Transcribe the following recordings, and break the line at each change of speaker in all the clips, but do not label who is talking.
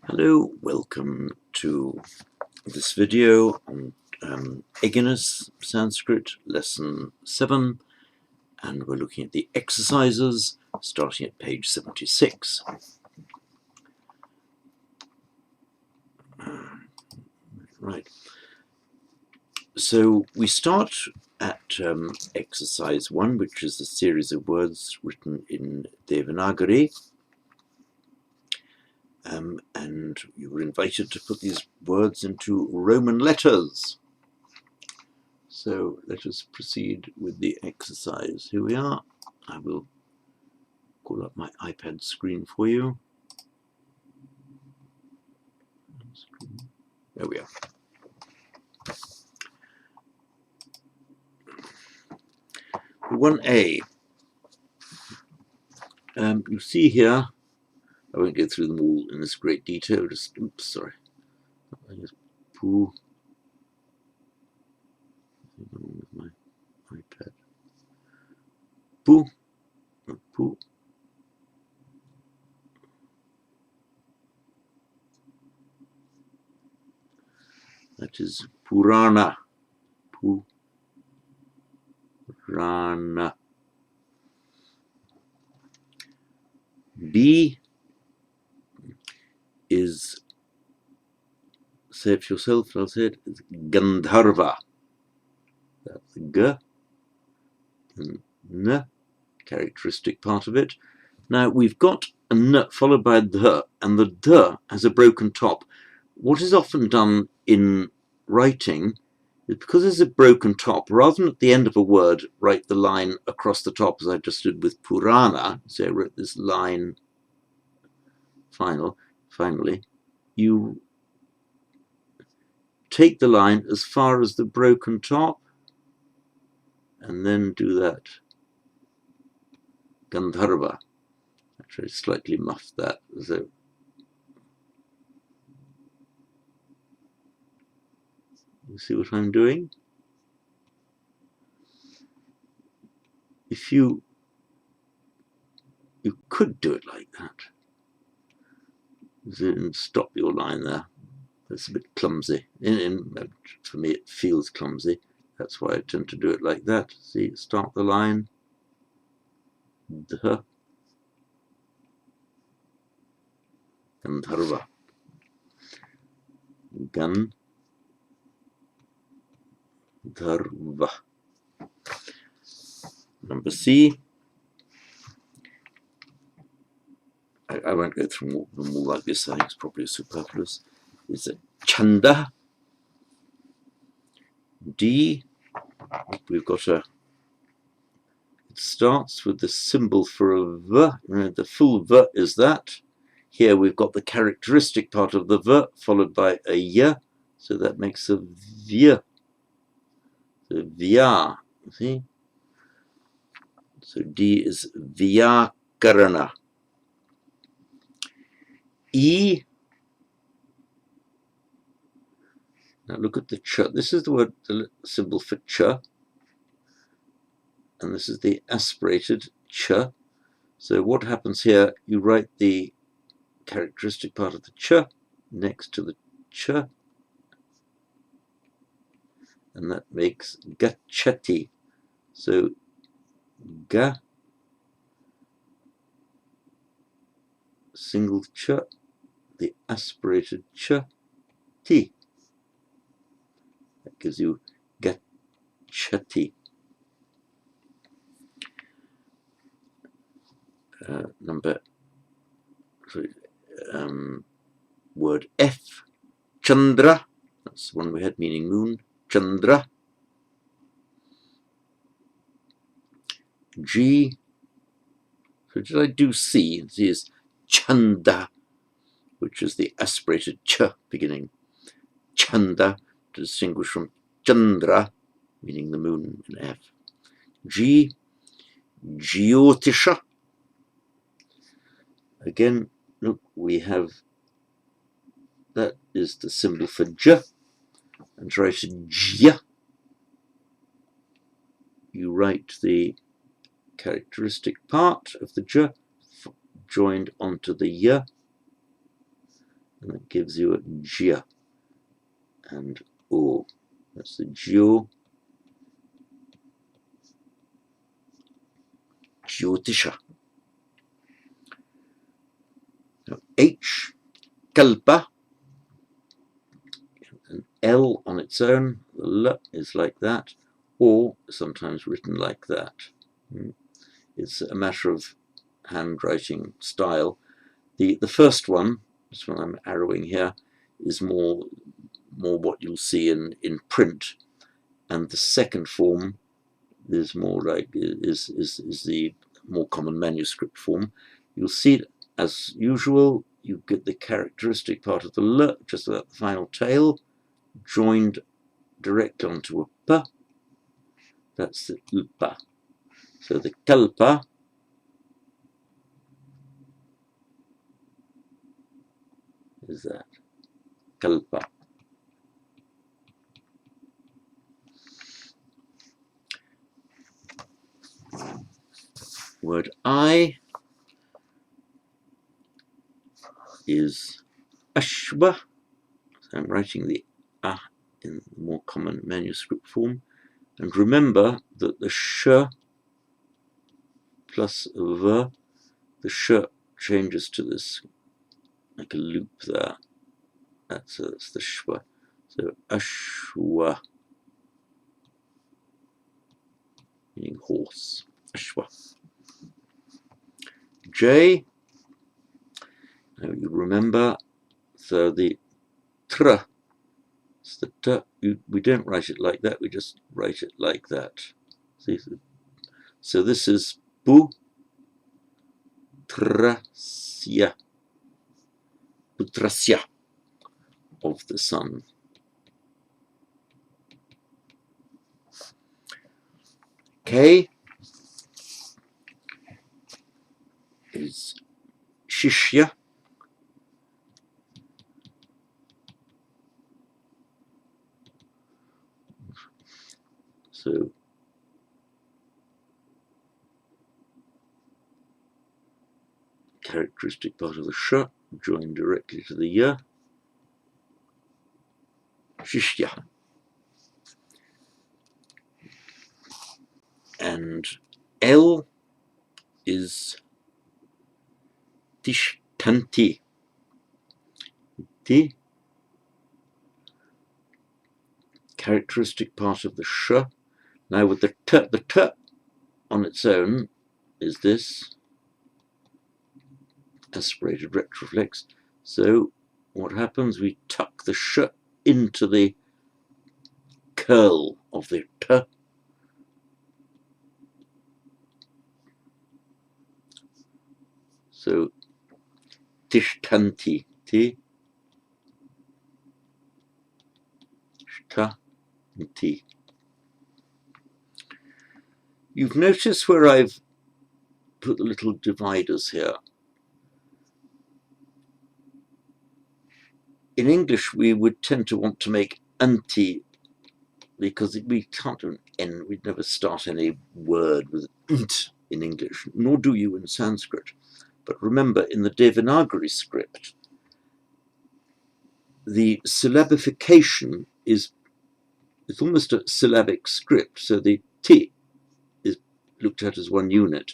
Hello, welcome to this video on Egenes Sanskrit, lesson 7, and we're looking at the exercises starting at page 76. Right, so we start at exercise 1, which is a series of words written in Devanagari. And you were invited to put these words into Roman letters. So let us proceed with the exercise. Here we are. I will call up my iPad screen for you. There we are. One A. You see here, I won't go through them all in this great detail, just, oops, sorry. I just pull with my iPad. Pull, not pull. That is Purana. Purana. B is, say it for yourself, I'll say it, it's Gandharva. That's G and N, characteristic part of it. Now we've got a N followed by the, and the D has a broken top. What is often done in writing is, because there's a broken top, rather than at the end of a word write the line across the top as I just did with Purana, so I wrote this line finally, you take the line as far as the broken top and then do that. Gandharva. Actually, slightly muffed that. So you see what I'm doing? If you could do it like that. Then stop your line there. That's a bit clumsy. For me, it feels clumsy. That's why I tend to do it like that. See, start the line. Dha. Gandharva. Gandharva. Number C. I won't go through them all like this. I think it's probably superfluous. It's a Chanda. D. We've got a. It starts with the symbol for a V. The full V is that. Here we've got the characteristic part of the V followed by a Y. So that makes a Vya. So Vya. See? So D is Vyakarana. E. Now look at the ch. This is the word, the symbol for ch. And this is the aspirated ch. So what happens here, you write the characteristic part of the ch next to the ch. And that makes gachati. So ga, single ch, the aspirated ch, ti. That gives you gachati. Word F, Chandra. That's the one we had, meaning moon. Chandra. G. So did I do C? C is Chanda, which is the aspirated ch beginning. Chanda, to distinguish from Chandra, meaning the moon in F. G. Jyotisha. Again, look, we have, that is the symbol for J. And to write J, you write the characteristic part of the J joined onto the Y, and that gives you a jia and o. That's the jyo, jyotisha. Now H, kalpa, an L on its own, the L is like that, or sometimes written like that. It's a matter of handwriting style. The first one, this one I'm arrowing here, is more what you'll see in print, and the second form is more like is the more common manuscript form. You'll see it as usual. You get the characteristic part of the L, just at the final tail, joined direct onto a P. That's the upa. So the kalpa is that. Kalpa. Word I is ashwa. So I'm writing the a in the more common manuscript form. And remember that the sh plus v, the sh changes to this, like a loop there. That's the shwa. So ashwa, meaning horse. Ashwa. J, now you remember, so the tr, it's the t, we don't write it like that, we just write it like that. See? So this is pu, trasya, putrasya, of the sun. K is shishya. So characteristic part of the sh joined directly to the ya. Shishya. And L is tishtanti. T, characteristic part of the sh. Now with the t on its own is this aspirated retroflex. So what happens? We tuck the sh into the curl of the t. So tishtanti, t, shtanti. You've noticed where I've put the little dividers here. In English, we would tend to want to make anti, because we can't do an N, we'd never start any word with nt in English, nor do you in Sanskrit. But remember, in the Devanagari script, the syllabification is almost a syllabic script, so the T is looked at as one unit.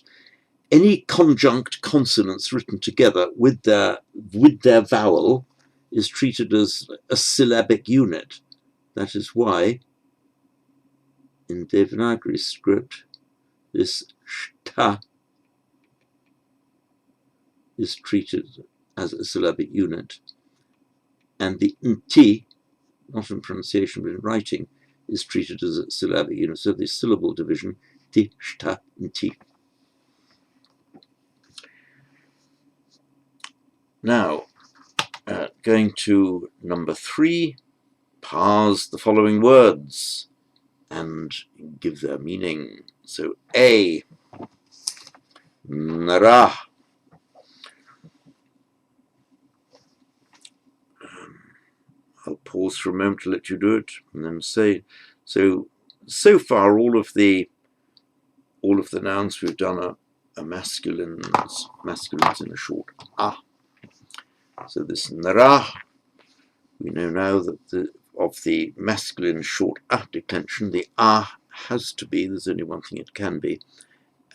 Any conjunct consonants written together with their vowel is treated as a syllabic unit. That is why in Devanagari script this shta is treated as a syllabic unit, and the nti, not in pronunciation but in writing, is treated as a syllabic unit. So the syllable division, ti, shta, nti. Now, going to number 3, parse the following words and give their meaning. So A, nara. I'll pause for a moment to let you do it, and then say. So far, all of the nouns we've done are masculines in a short a. So this nara We know now that of the masculine short A declension, the A has to be, there's only one thing it can be,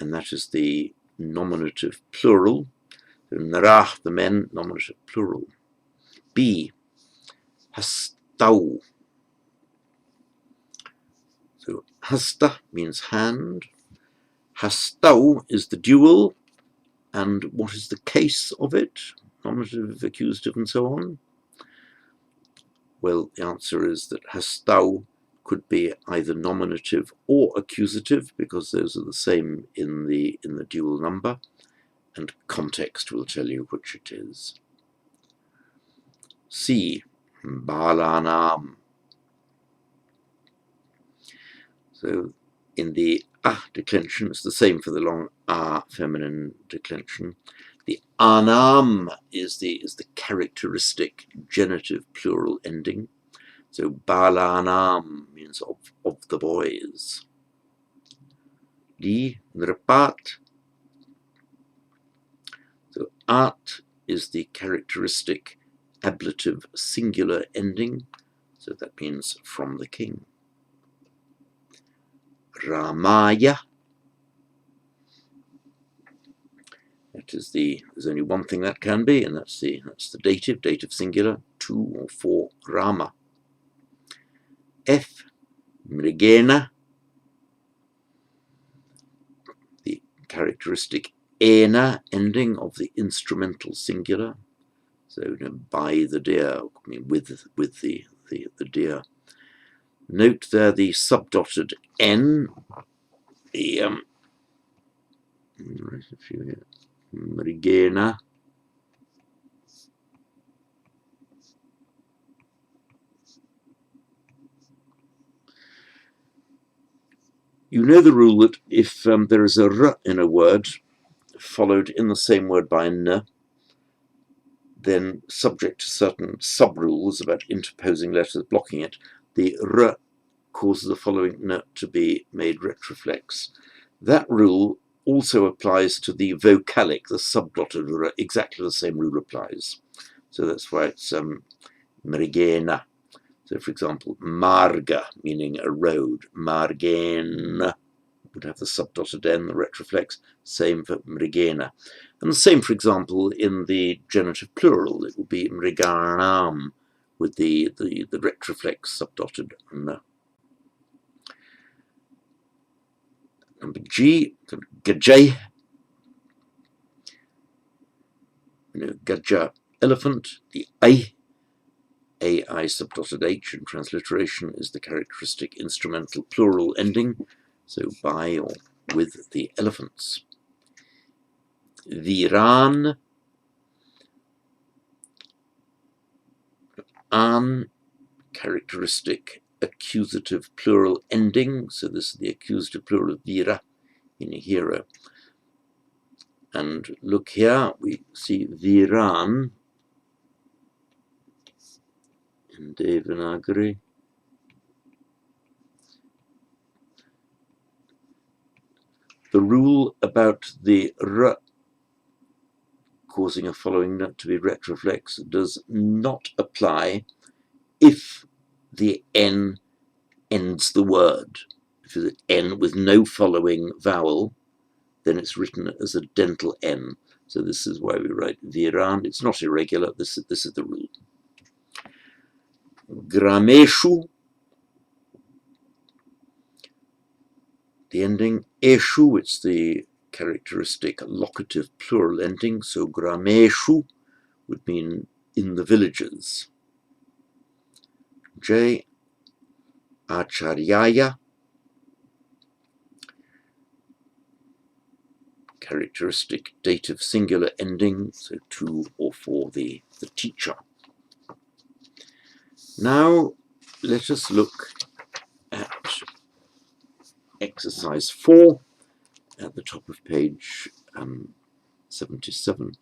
and that is the nominative plural. So narah, the men, nominative plural. B, hastau. So hasta means hand. Hastau is the dual, and what is the case of it? Nominative, accusative, and so on. Well, the answer is that hastau could be either nominative or accusative, because those are the same in the dual number, and context will tell you which it is. C, balanam. So in the A declension, it's the same for the long A feminine declension. The anam is the characteristic genitive plural ending. So balanam means of the boys. D, nripat. So at is the characteristic ablative singular ending. So that means from the king. Ramaya. That is there's only one thing that can be, and that's the dative singular, 2 or 4, Rama. F, mrigena, the characteristic ena ending of the instrumental singular. So by the deer, I mean with the deer. Note there the subdotted N, the right, a few here. Mrigena. You know the rule that if there is a r in a word followed in the same word by n, then subject to certain sub-rules about interposing letters blocking it, the r causes the following n to be made retroflex. That rule also applies to the vocalic, the subdotted r. Exactly the same rule applies. So that's why it's mrigena. So for example, marga, meaning a road, margen would have the subdotted n, the retroflex, same for mrigena. And the same, for example, in the genitive plural, it would be mriganam with the retroflex subdotted n. Number G, gajay, gaja, elephant. The ai subdotted h in transliteration is the characteristic instrumental plural ending, so by or with the elephants. Viran, an, characteristic accusative plural ending, so this is the accusative plural of vira, in a hero. And look here, we see viran in Devanagari. The rule about the r causing a following n to be retroflex does not apply if the n ends the word. If it's n with no following vowel, then it's written as a dental n. So this is why we write viran. It's not irregular. This is the rule. Grameshu, the ending eshu, it's the characteristic locative plural ending. So grameshu would mean in the villages. J, acharyaya, characteristic dative singular ending, so 2 or 4, the teacher. Now let us look at exercise 4 at the top of page 77.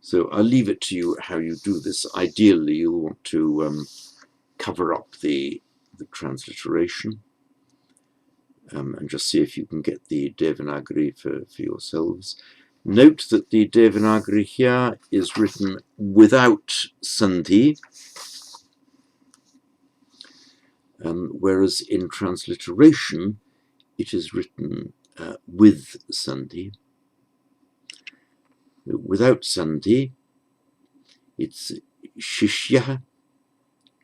So I'll leave it to you how you do this. Ideally, you'll want to cover up the transliteration and just see if you can get the Devanagari for yourselves. Note that the Devanagari here is written without sandhi, whereas in transliteration it is written with sandhi. Without sandhi, it's Shishya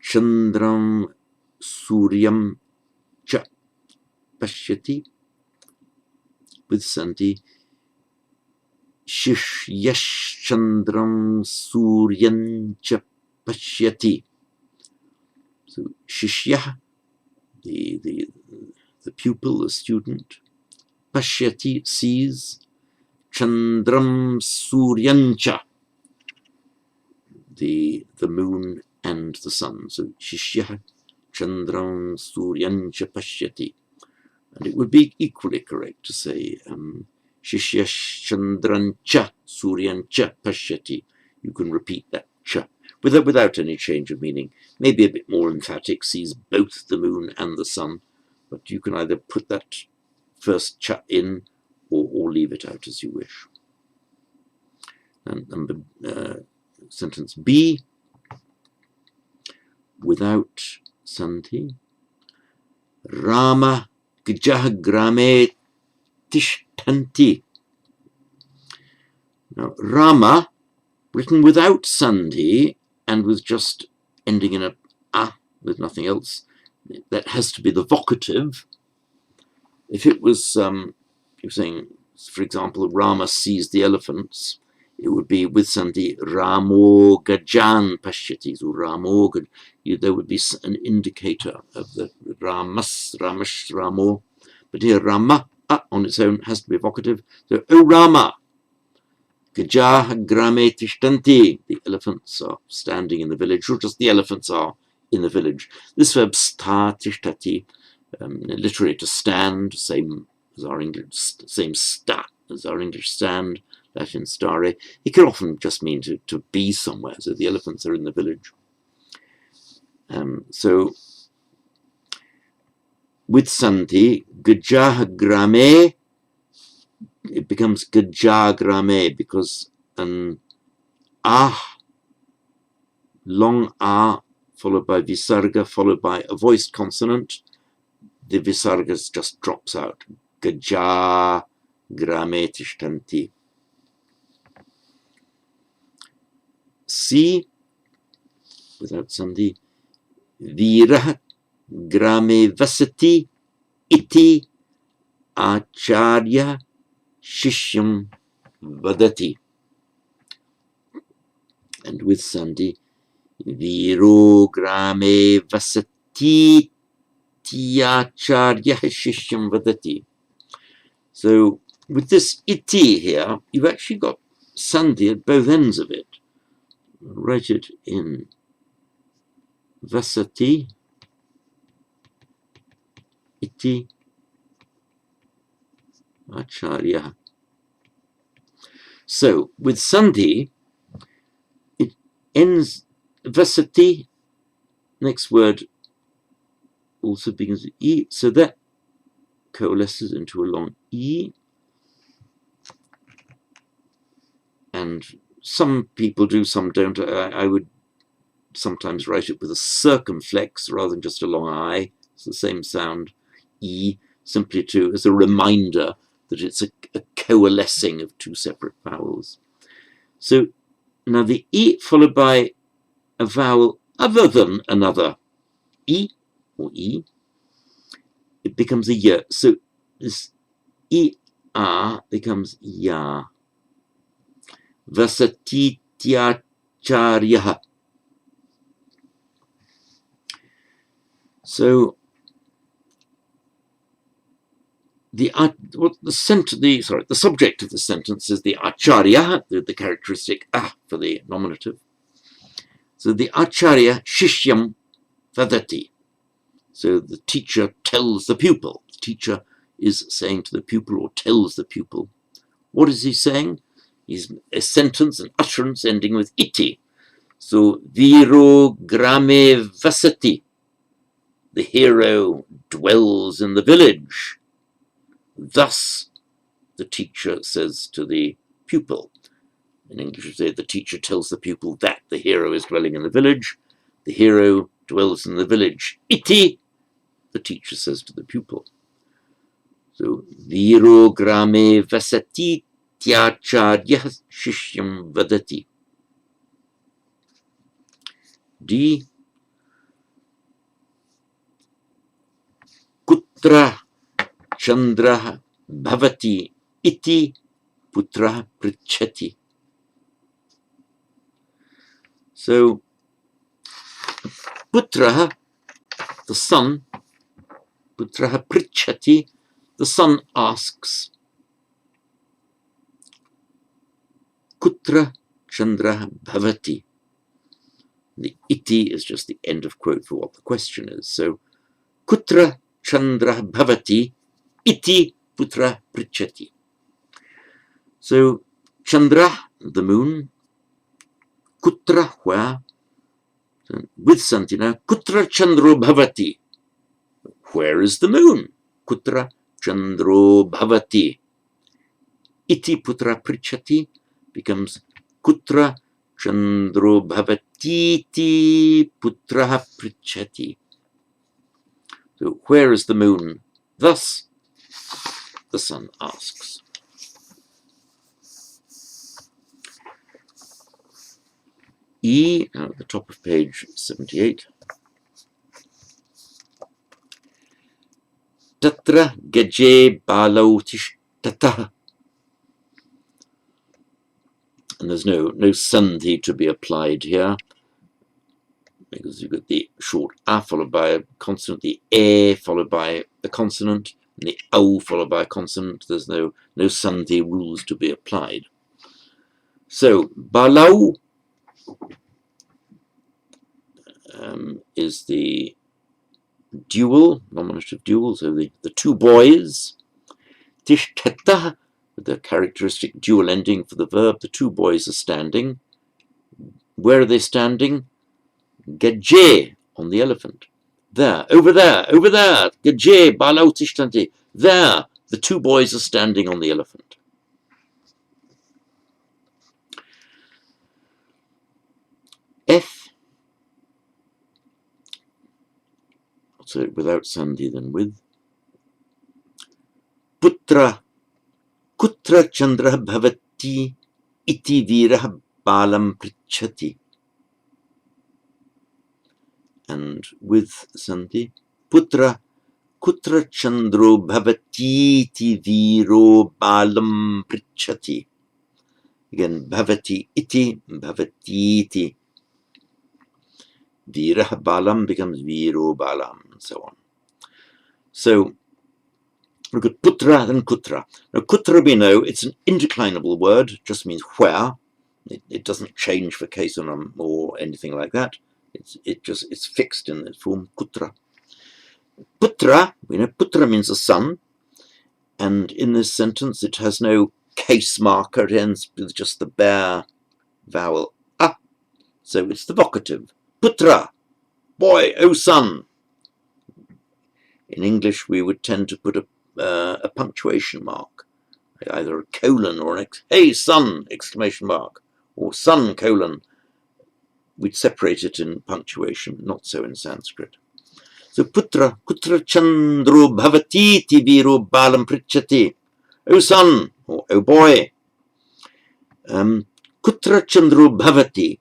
Chandram Suryam Cha Pashyati. With sandhi, Shishyash Chandram Suryan Cha Pashyati. So Shishya, the pupil, the student, Pashyati, sees, Chandram Suryancha, the moon and the sun. So Shishya Chandram Suryancha Pashyati. And it would be equally correct to say Shishya Chandrancha Suryancha Pashyati. You can repeat that cha without any change of meaning. Maybe a bit more emphatic, sees both the moon and the sun, but you can either put that first cha in or leave it out as you wish. And sentence B, without sandhi, Rama Gajah Grame Tishtanti. Now, Rama, written without sandhi and with just ending in a with nothing else, that has to be the vocative. If it was, you're saying, for example, Rama sees the elephants, it would be with sandhi, Ramo Gajan Pashyati, so Ramo, there would be an indicator of the Ramas, Ramash, Ramo. But here, Rama on its own has to be vocative. So, O Rama, Gajah Grame Tishtanti, the elephants are standing in the village, or just the elephants are in the village. This verb sta tishtati, literally to stand, same as our English, same sta as our English stand, Latin stare. It can often just mean to be somewhere, so the elephants are in the village. So with sandhi, Gajah Grame, it becomes Gajah Grame because an long followed by visarga, followed by a voiced consonant, the visargas just drops out. Gajah Grame Tishtanti. C, without sandhi, Virah Grame Vasati Iti Acharya Shishyam Vadati. And with sandhi, Viro Grame Vasati Tiacharya Shishyam Vadati. So with this iti here, you've actually got sandhi at both ends of it. Write it in Vasati iti Acharya. So with sandhi, it ends Vasati, next word also begins with E, so that coalesces into a long E. And some people do, some don't. I would sometimes write it with a circumflex rather than just a long I. It's the same sound, E, simply as a reminder that it's a coalescing of two separate vowels. So now the E followed by a vowel other than another E or E, it becomes a Y. So this E-A becomes Ya. Vasatityacharya. So the subject of the sentence is the acharya, the characteristic for the nominative. So the acharya shishyam vadati. So the teacher tells the pupil. The teacher is saying to the pupil or tells the pupil. What is he saying? He's a sentence, an utterance ending with iti. So viro grame vasati. The hero dwells in the village. Thus, the teacher says to the pupil. In English, we say the teacher tells the pupil that the hero is dwelling in the village. The hero dwells in the village. Iti, the teacher says to the pupil. So, viro grame vasati tyacharya shishyam vadati. D. Kutra Chandraha bhavati iti putra prichati. So, putra, the son, putra prichati, the son asks, kutra Chandraha bhavati. The iti is just the end of quote for what the question is. So, kutra Chandraha bhavati iti putra prichati. So, Chandra, the moon, kutra, where, with Santina, kutra Chandro bhavati. Where is the moon? Kutra Chandro bhavati. Iti putra prichati becomes kutra Chandro bhavati iti putra prichati. So, where is the moon? Thus, the son asks. E, now at the top of page 78. Tatra gaje balautishtata. And there's no sandhi to be applied here, because you've got the short a followed by a consonant, the e followed by a consonant, and the au followed by a consonant. There's no sandhi rules to be applied. So, balau is the dual, nominative dual, so the two boys. Tishtata, with the characteristic dual ending for the verb, the two boys are standing. Where are they standing? Gaje, on the elephant. There, over there, Gaje, balau tishtanti. There, the two boys are standing on the elephant. F, so without sandhi then with. Putra, kutra Chandra bhavati iti virah balam prichati. And with sandhi, putra, kutra Chandro bhavati iti viro balam prichati. Again, bhavati iti, virah balam becomes viro balam, and so on. So, look at putra and kutra. Now, kutra, we know, it's an indeclinable word, just means where. It doesn't change for case or anything like that. It's fixed in its form, kutra. Putra, we know putra means a son, and in this sentence it has no case marker, it ends with just the bare vowel a, so it's the vocative. Putra, boy, oh son. In English we would tend to put a punctuation mark, either a colon or an hey son, exclamation mark, or son colon. We'd separate it in punctuation, not so in Sanskrit. So putra, kutra Chandro bhavati ti viro balam prichati. Oh son, or oh boy. Kutra Chandro bhavati.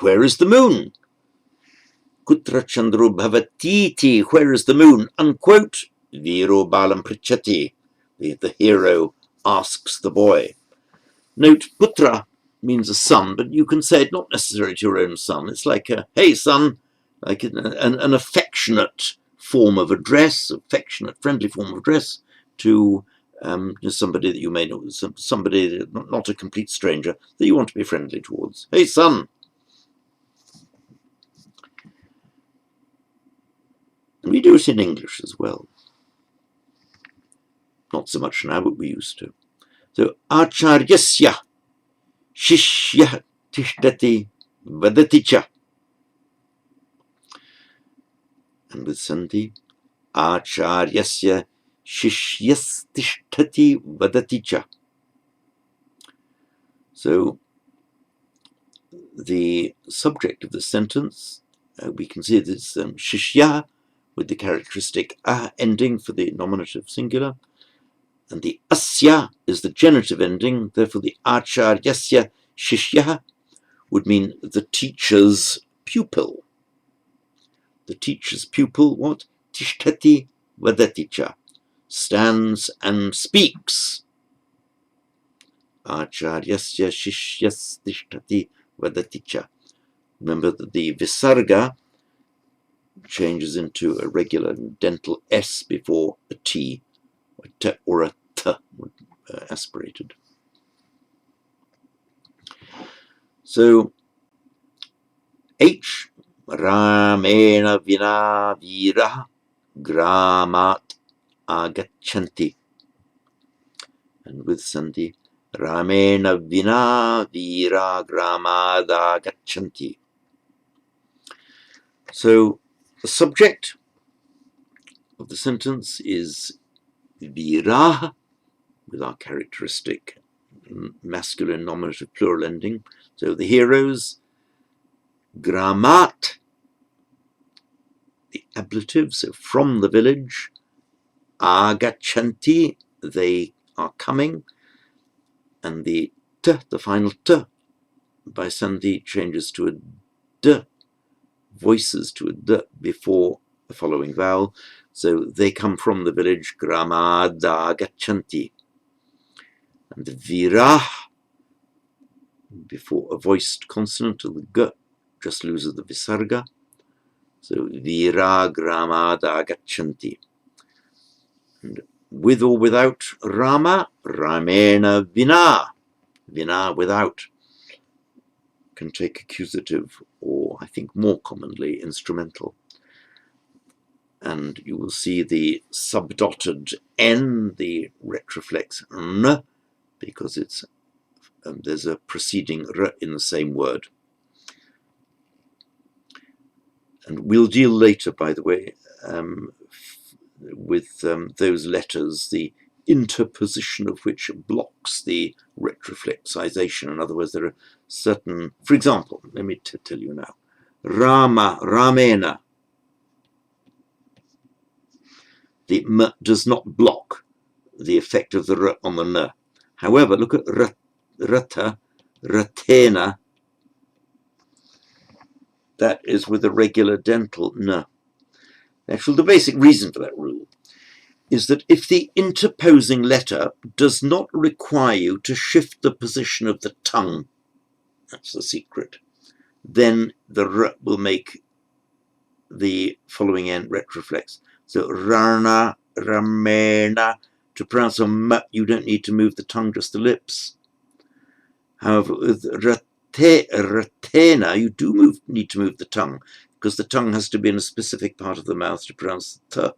Where is the moon? Kutra Chandro bhavati ti. Where is the moon? Unquote. Viro balam prichati. The hero asks the boy. Note, putra means a son, but you can say it not necessarily to your own son. It's like a, hey son, like an affectionate form of address, affectionate, friendly form of address to somebody that you may know, somebody, not a complete stranger, that you want to be friendly towards. Hey son. And we do it in English as well. Not so much now, but we used to. So, acharyasya shishya tishtati vadati cha. And with sandhi, acharyasya shishyas tishtati vadati cha. So the subject of the sentence, we can see this shishya with the characteristic a ending for the nominative singular, and the asya is the genitive ending. Therefore, the acharyasya shishya would mean the teacher's pupil. The teacher's pupil, what? Tishtati vadaticha, stands and speaks. Acharyasya shishyas tishtati vadaticha. Remember that the visarga changes into a regular dental S before a T, or a T, aspirated. So, H, Ramena vina vira gramat agachanti. And with Sandhi, Ramena vina vira gramad agachanti. So, the subject of the sentence is vira, with our characteristic masculine nominative plural ending. So the heroes, gramat, the ablative, so from the village, agachanti, they are coming, and the t, the final t, by Sandhi changes to a d, voices to a d before the following vowel. So they come from the village, gramada gachanti. And the virah, before a voiced consonant, the g just loses the visarga. So vira gramada gachanti. And with or without rama, ramena vina. Vina without can take accusative, or I think more commonly instrumental. And you will see the subdotted n, the retroflex n, because it's there's a preceding r in the same word. And we'll deal later, by the way, with those letters, the interposition of which blocks the retroflexization. In other words, there are certain, for example, let me tell you now, Rama, Ramena. The m does not block the effect of the r on the n. However, look at rata, ratena. That is with a regular dental n. Actually, the basic reason for that rule is that if the interposing letter does not require you to shift the position of the tongue, that's the secret, then the r will make the following end retroflex. So rana, ramena, to pronounce a m, you don't need to move the tongue, just the lips. However, with ratena, you do need to move the tongue, because the tongue has to be in a specific part of the mouth to pronounce the t.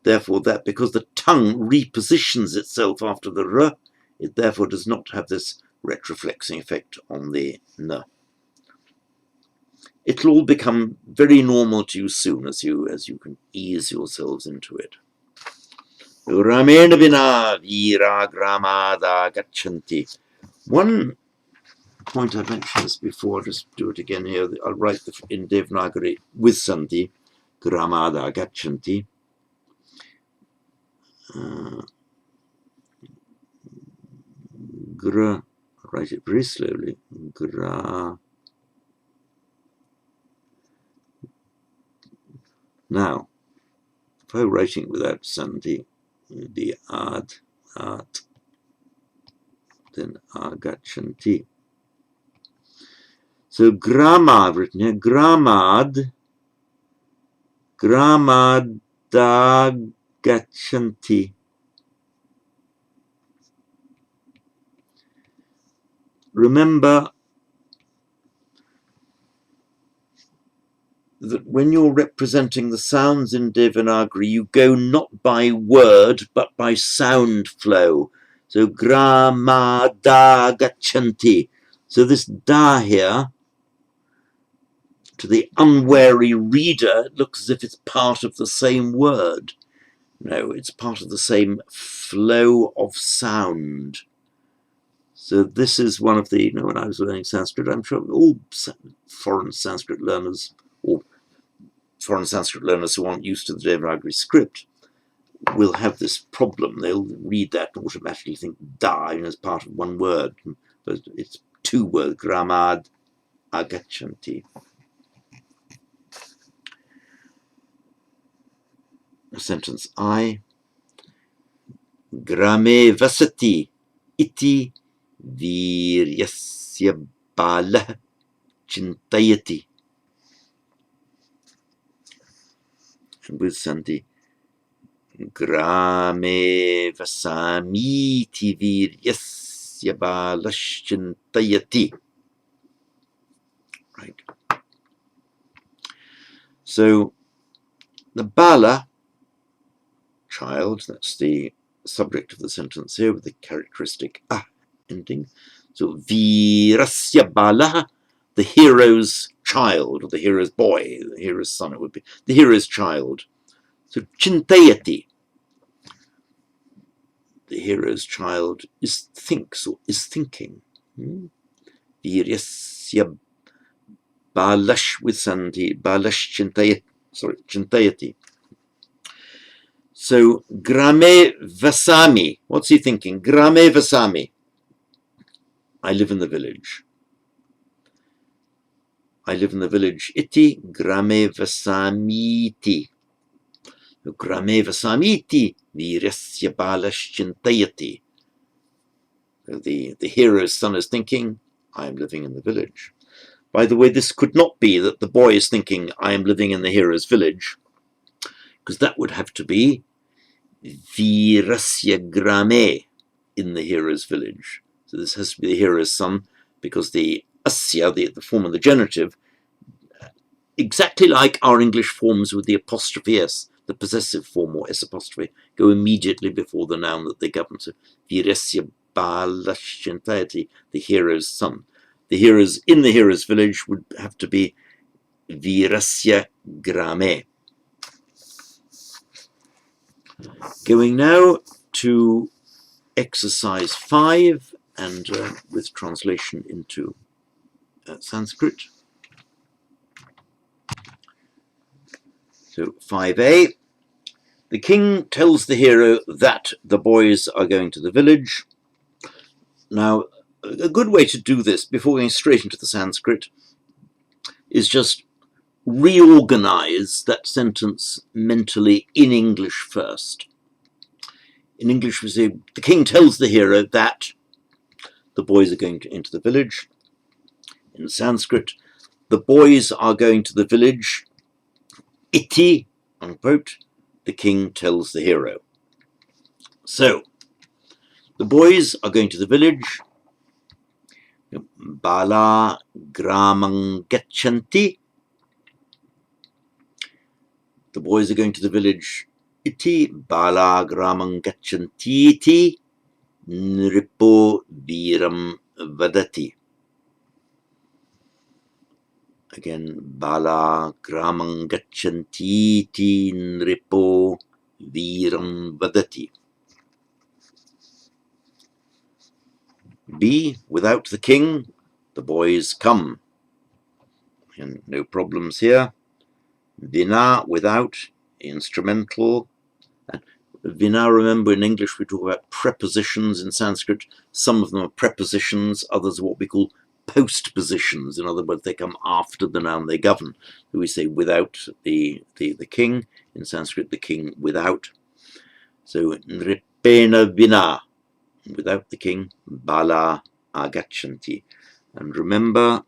Therefore, that because the tongue repositions itself after the r, it therefore does not have this retroflexing effect on the n. It'll all become very normal to you soon as you can ease yourselves into it. Ramena vina vira gramada gachanti. One point, I mentioned this before, I'll just do it again here. I'll write in Devanagari with Sandhi, gramada gachanti. Gra, write it very slowly. Gra. Now, if I were writing without Sandhi, it would be ad, then agachanti. So gramad written here, gramad gachanti. Remember that when you're representing the sounds in Devanagari, you go not by word, but by sound flow. So gramada gachanti. So this da here, to the unwary reader, it looks as if it's part of the same word. No, it's part of the same flow of sound. So this is one of the, when I was learning Sanskrit, I'm sure all foreign Sanskrit learners, or foreign Sanskrit learners who aren't used to the Devanagari script, will have this problem. They'll read that and automatically think da as part of one word, but it's two words, gramad agachanti. A sentence, I grame vasati iti viryasya balah chintayati. And with Sandhi, grame vasamiti viryasya balah chintayati. Right. So the bala, child, that's the subject of the sentence here with the characteristic ending. So virasya bala, the hero's child, or the hero's boy, the hero's son, it would be the hero's child. So chintayati, the hero's child thinks or is thinking. Viryasya balash with Sandhi, balash chintayati. So grame vasami, what's he thinking? Grame vasami, I live in the village. I live in the village. Iti grame vasamiti. Grame vasamiti virasya balash chintayati. The hero's son is thinking, I am living in the village. By the way, this could not be that the boy is thinking, I am living in the hero's village, because that would have to be virasya grame, in the hero's village. So this has to be the hero's son, because the asya, the form of the genitive, exactly like our English forms with the apostrophe s, the possessive form or s apostrophe, go immediately before the noun that they govern. So virasya balash chintayati, the hero's son. The heroes in the hero's village would have to be virasya grame. Going now to exercise 5, and with translation into Sanskrit. So 5a, the king tells the hero that the boys are going to the village. Now, a good way to do this before going straight into the Sanskrit is just reorganize that sentence mentally in English first. In English we say, the king tells the hero that the boys are going into the village. In Sanskrit, the boys are going to the village, iti, unquote, the king tells the hero. So, the boys are going to the village, bala gramang gachanti, the boys are going to the village, iti bala gramang gachanti iti nripo viram vadati. Again, bala gramang gachanti iti nripo viram vadati. B, without the king, the boys come. And no problems here. Vina, without, instrumental. Vina, remember, in English we talk about prepositions. In Sanskrit, some of them are prepositions, others are what we call postpositions. In other words, they come after the noun they govern. So we say without the king. In Sanskrit, the king without. So nripena vina, without the king, bala agachanti. And remember,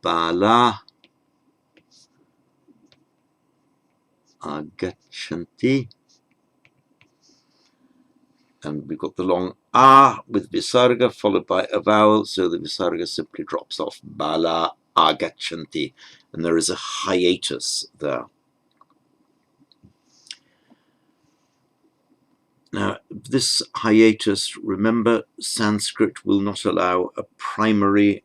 bala agachanti. And we've got the long a with visarga followed by a vowel, so the visarga simply drops off. Bala agachanti. And there is a hiatus there. Now, this hiatus, remember, Sanskrit will not allow a primary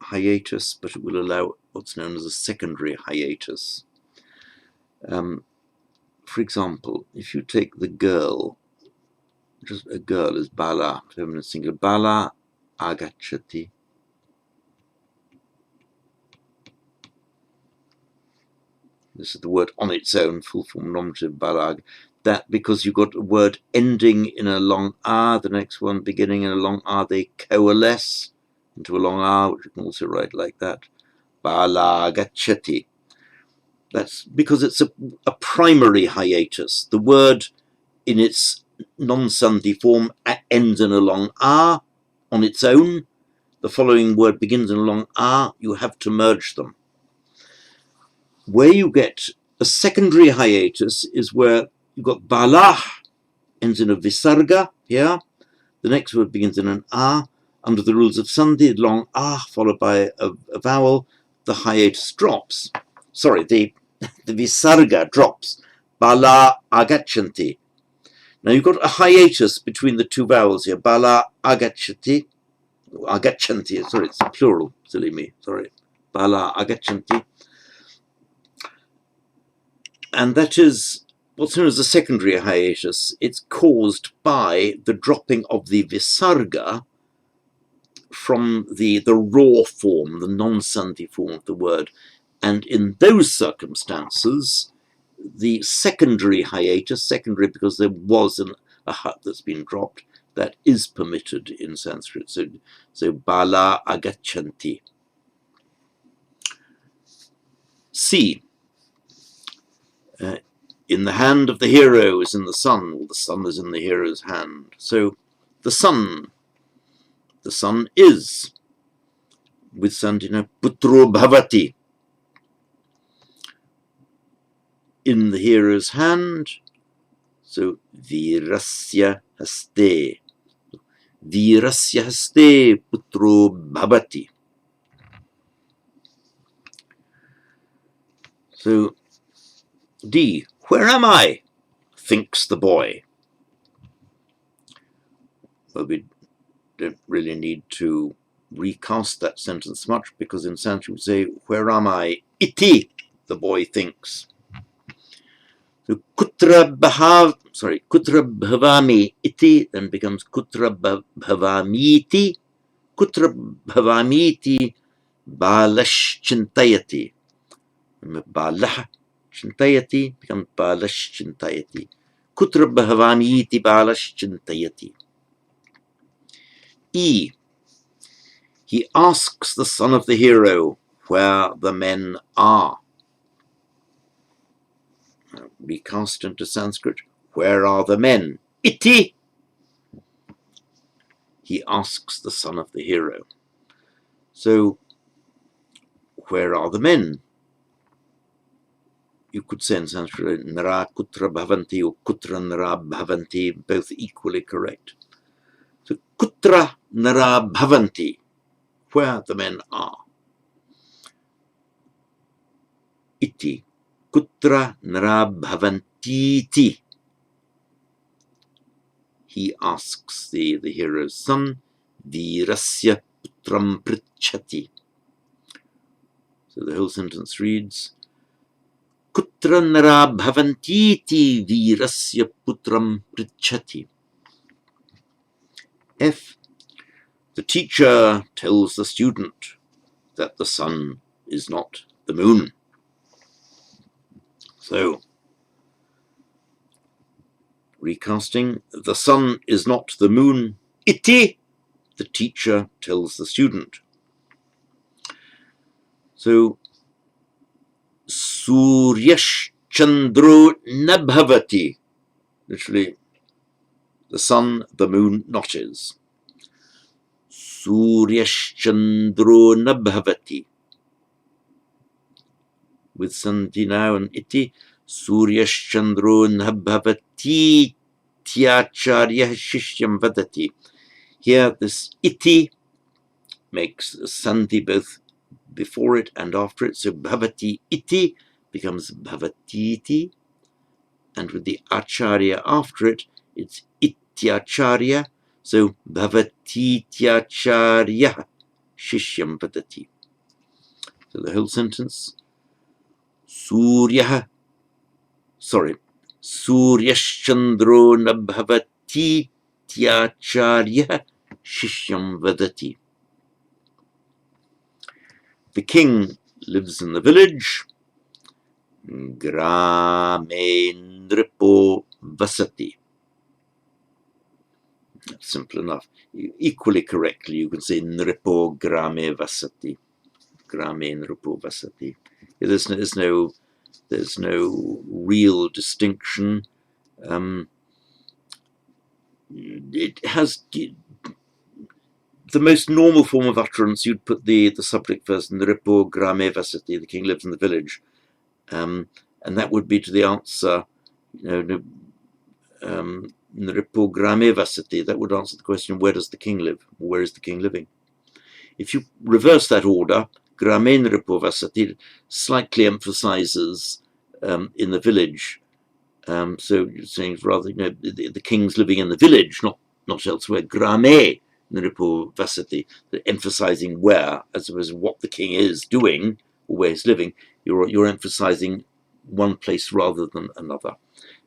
hiatus, but it will allow what's known as a secondary hiatus. For example, if you take the girl just a girl is bala, feminine singular. Bala agachati. This is the word on its own, full form nominative balag. That because you've got a word ending in a long R, the next one beginning in a long R, they coalesce into a long R, which you can also write like that. Balagachati. That's because it's a primary hiatus. The word in its non-sandhi form ends in a long R on its own. The following word begins in a long R. You have to merge them. Where you get a secondary hiatus is where you've got balah, ends in a visarga here. The next word begins in an R. Under the rules of sandhi, long R followed by a vowel, the hiatus drops. Sorry, the visarga drops. Bala agachanti. Now you've got a hiatus between the two vowels here. Bala agachanti. Agachanti, sorry, it's plural, silly me, sorry. Bala agachanti. And that is what's known as a secondary hiatus. It's caused by the dropping of the visarga from the raw form, the non-sandhi form of the word. And in those circumstances, the secondary hiatus, secondary because there was a hut that's been dropped, that is permitted in Sanskrit. So bala agachanti. C. In the hand of the hero is in the sun, or the sun is in the hero's hand. So the sun is, with Sandhina, putro bhavati, in the hero's hand. So virasya haste, virasya haste putro bhavati. So D. Where am I? Thinks the boy. Well, we don't really need to recast that sentence much because in Sanskrit we say, where am I? Iti, the boy thinks. So kutra bhavami iti then becomes kutra bhavamiti. Kutra bhavamiti balash chintayati. Balah chintayati becomes balash chintayati. Kutra bhavamiti balash chintayati. E. He asks the son of the hero where the men are. Recast into Sanskrit. Where are the men? Iti. He asks the son of the hero. So, where are the men? You could say in Sanskrit, nara kutra bhavanti or kutra nara bhavanti, both equally correct. So, kutra nara bhavanti, where the men are. Iti, kutra nara bhavantiti. He asks the hero's son, virasya putram prichati. So the whole sentence reads, kutra nara bhavantiti virasya putram prichati. F. The teacher tells the student that the sun is not the moon. So, recasting, the sun is not the moon. Iti, the teacher tells the student. So, Suryash Chandro Nabhavati, literally, the sun, the moon, not is. Suryash Chandro Nabhavati. With Sandhi now and Iti, Suryash Chandro Nabhavati Tyacharya Shishyam Vadati. Here, this Iti makes Sandhi both before it and after it. So Bhavati Iti becomes Bhavatiti. And with the Acharya after it, it's Ityacharya. So Bhavatityacharya Shishyam Vadati. So the whole sentence. Suryash Chandro Nabhavati Pratyacharya Shishyam Vadati. The king lives in the village. Grame Nripo Vasati. That's simple enough. Equally correctly, you can say Nripo Grame Vasati. Grame Nripo Vasati. There's no real distinction. It has the most normal form of utterance. You'd put the subject first, Nripo Grame Vasati. The king lives in the village. And that would be to the answer, Nripo Grame Vasati. That would answer the question, where does the king live? Where is the king living? If you reverse that order, Grame Nripo Vasati slightly emphasizes in the village. So you're saying rather, the king's living in the village, not elsewhere. Grame Nripo Vasati, emphasizing where, as opposed to what the king is doing or where he's living. You're emphasizing one place rather than another.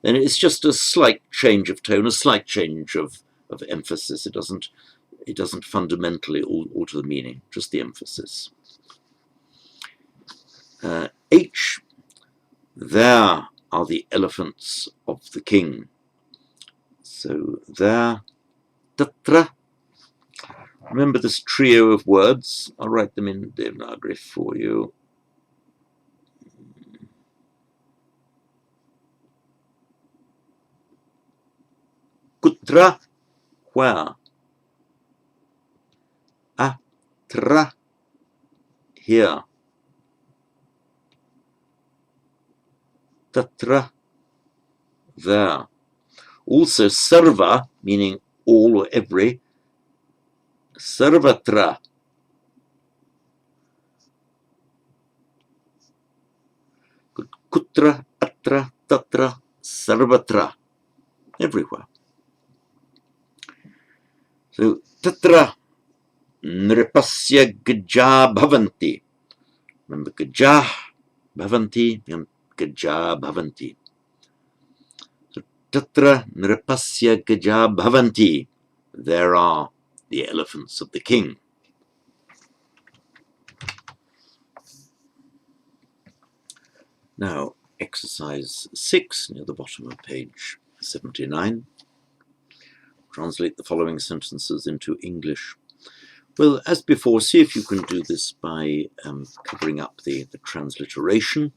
And it's just a slight change of tone, a slight change of emphasis. It doesn't fundamentally alter the meaning, just the emphasis. H, there are the elephants of the king. So there, tatra. Remember this trio of words. I'll write them in Devanagari for you. Kutra, where? Atra, here. Tatra, there. Also sarva, meaning all or every. Sarvatra. Kutra, atra, tatra, sarvatra. Everywhere. So tatra nripasya gaja bhavanti. Remember gaja bhavanti and gaja bhavanti. So tatra nripasya gaja bhavanti. There are the elephants of the king. Now, exercise 6 near the bottom of page 79. Translate the following sentences into English. Well, as before, see if you can do this by covering up the transliteration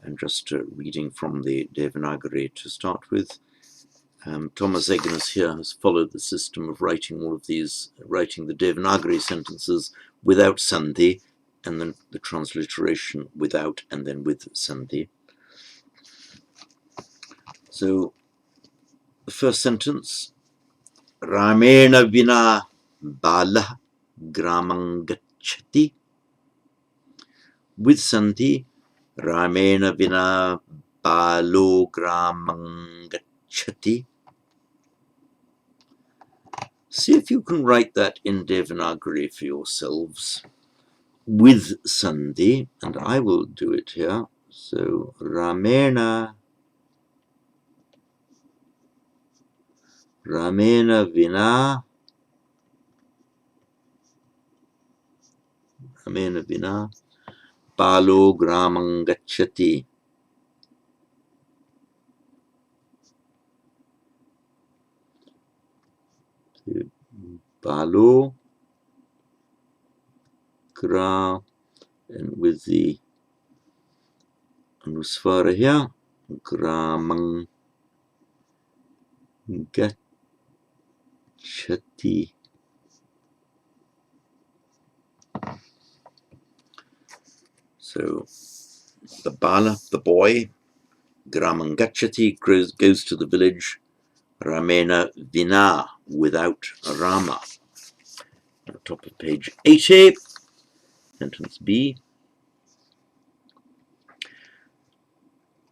and just reading from the Devanagari to start with. Thomas Egenes here has followed the system of writing all of these, writing the Devanagari sentences without sandhi, and then the transliteration without and then with sandhi. So, the first sentence, Ramena vina bala gramang gacchati. With sandhi, Ramena vina balo gramang gacchati. See if you can write that in Devanagari for yourselves with sandhi, and I will do it here. So, Ramena vina Palo gramang gacchati. Palo gra, and with the anusvara here, gramang gacchati. So the bala, the boy, gramang gacchati, goes to the village. Ramena vina, without Rama. At the top of page 80, sentence B.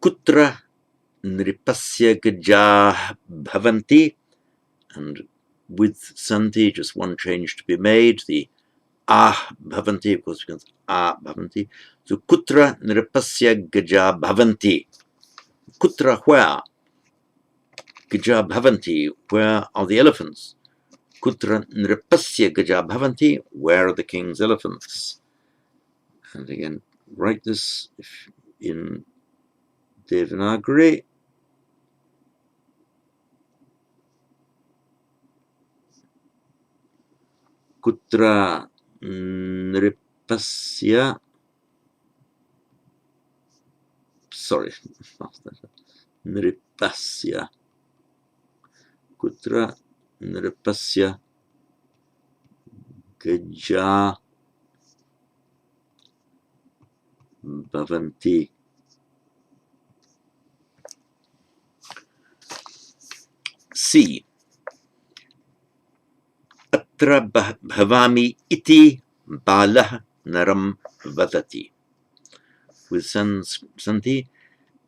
Kutra nripasya gaja bhavanti, and with sandhi, just one change to be made. The bhavanti, of course, becomes bhavanti. So kutra nripasya gaja bhavanti. Kutra, where? gaja bhavanti? Where are the elephants? Kutra nripasya gaja bhavanti? Where are the king's elephants? And again, write this in Devanagari. Kutra nripasya. Sorry, nripasya. Kutra nripasya gaja bhavanti. C. Atra bhavami iti balah naram vadati. With Santi,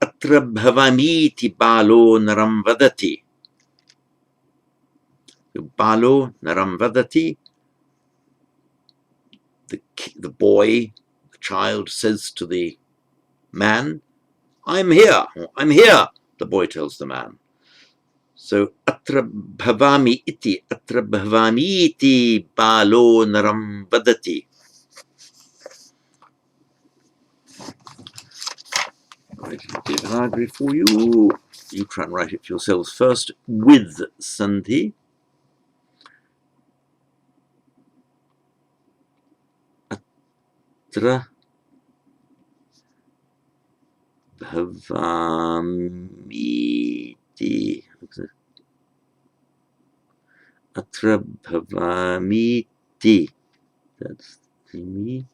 atra bhavami iti balo naram vadati. Balo naram vadati. The boy, the child, says to the man, I'm here, I'm here, the boy tells the man. So, atra bhavami iti balo naram vadati. I'll write it in Devanagari for you. You try and write it for yourselves first with Sandhi. Atra bhavamiti. Atra bhavamiti. That's me.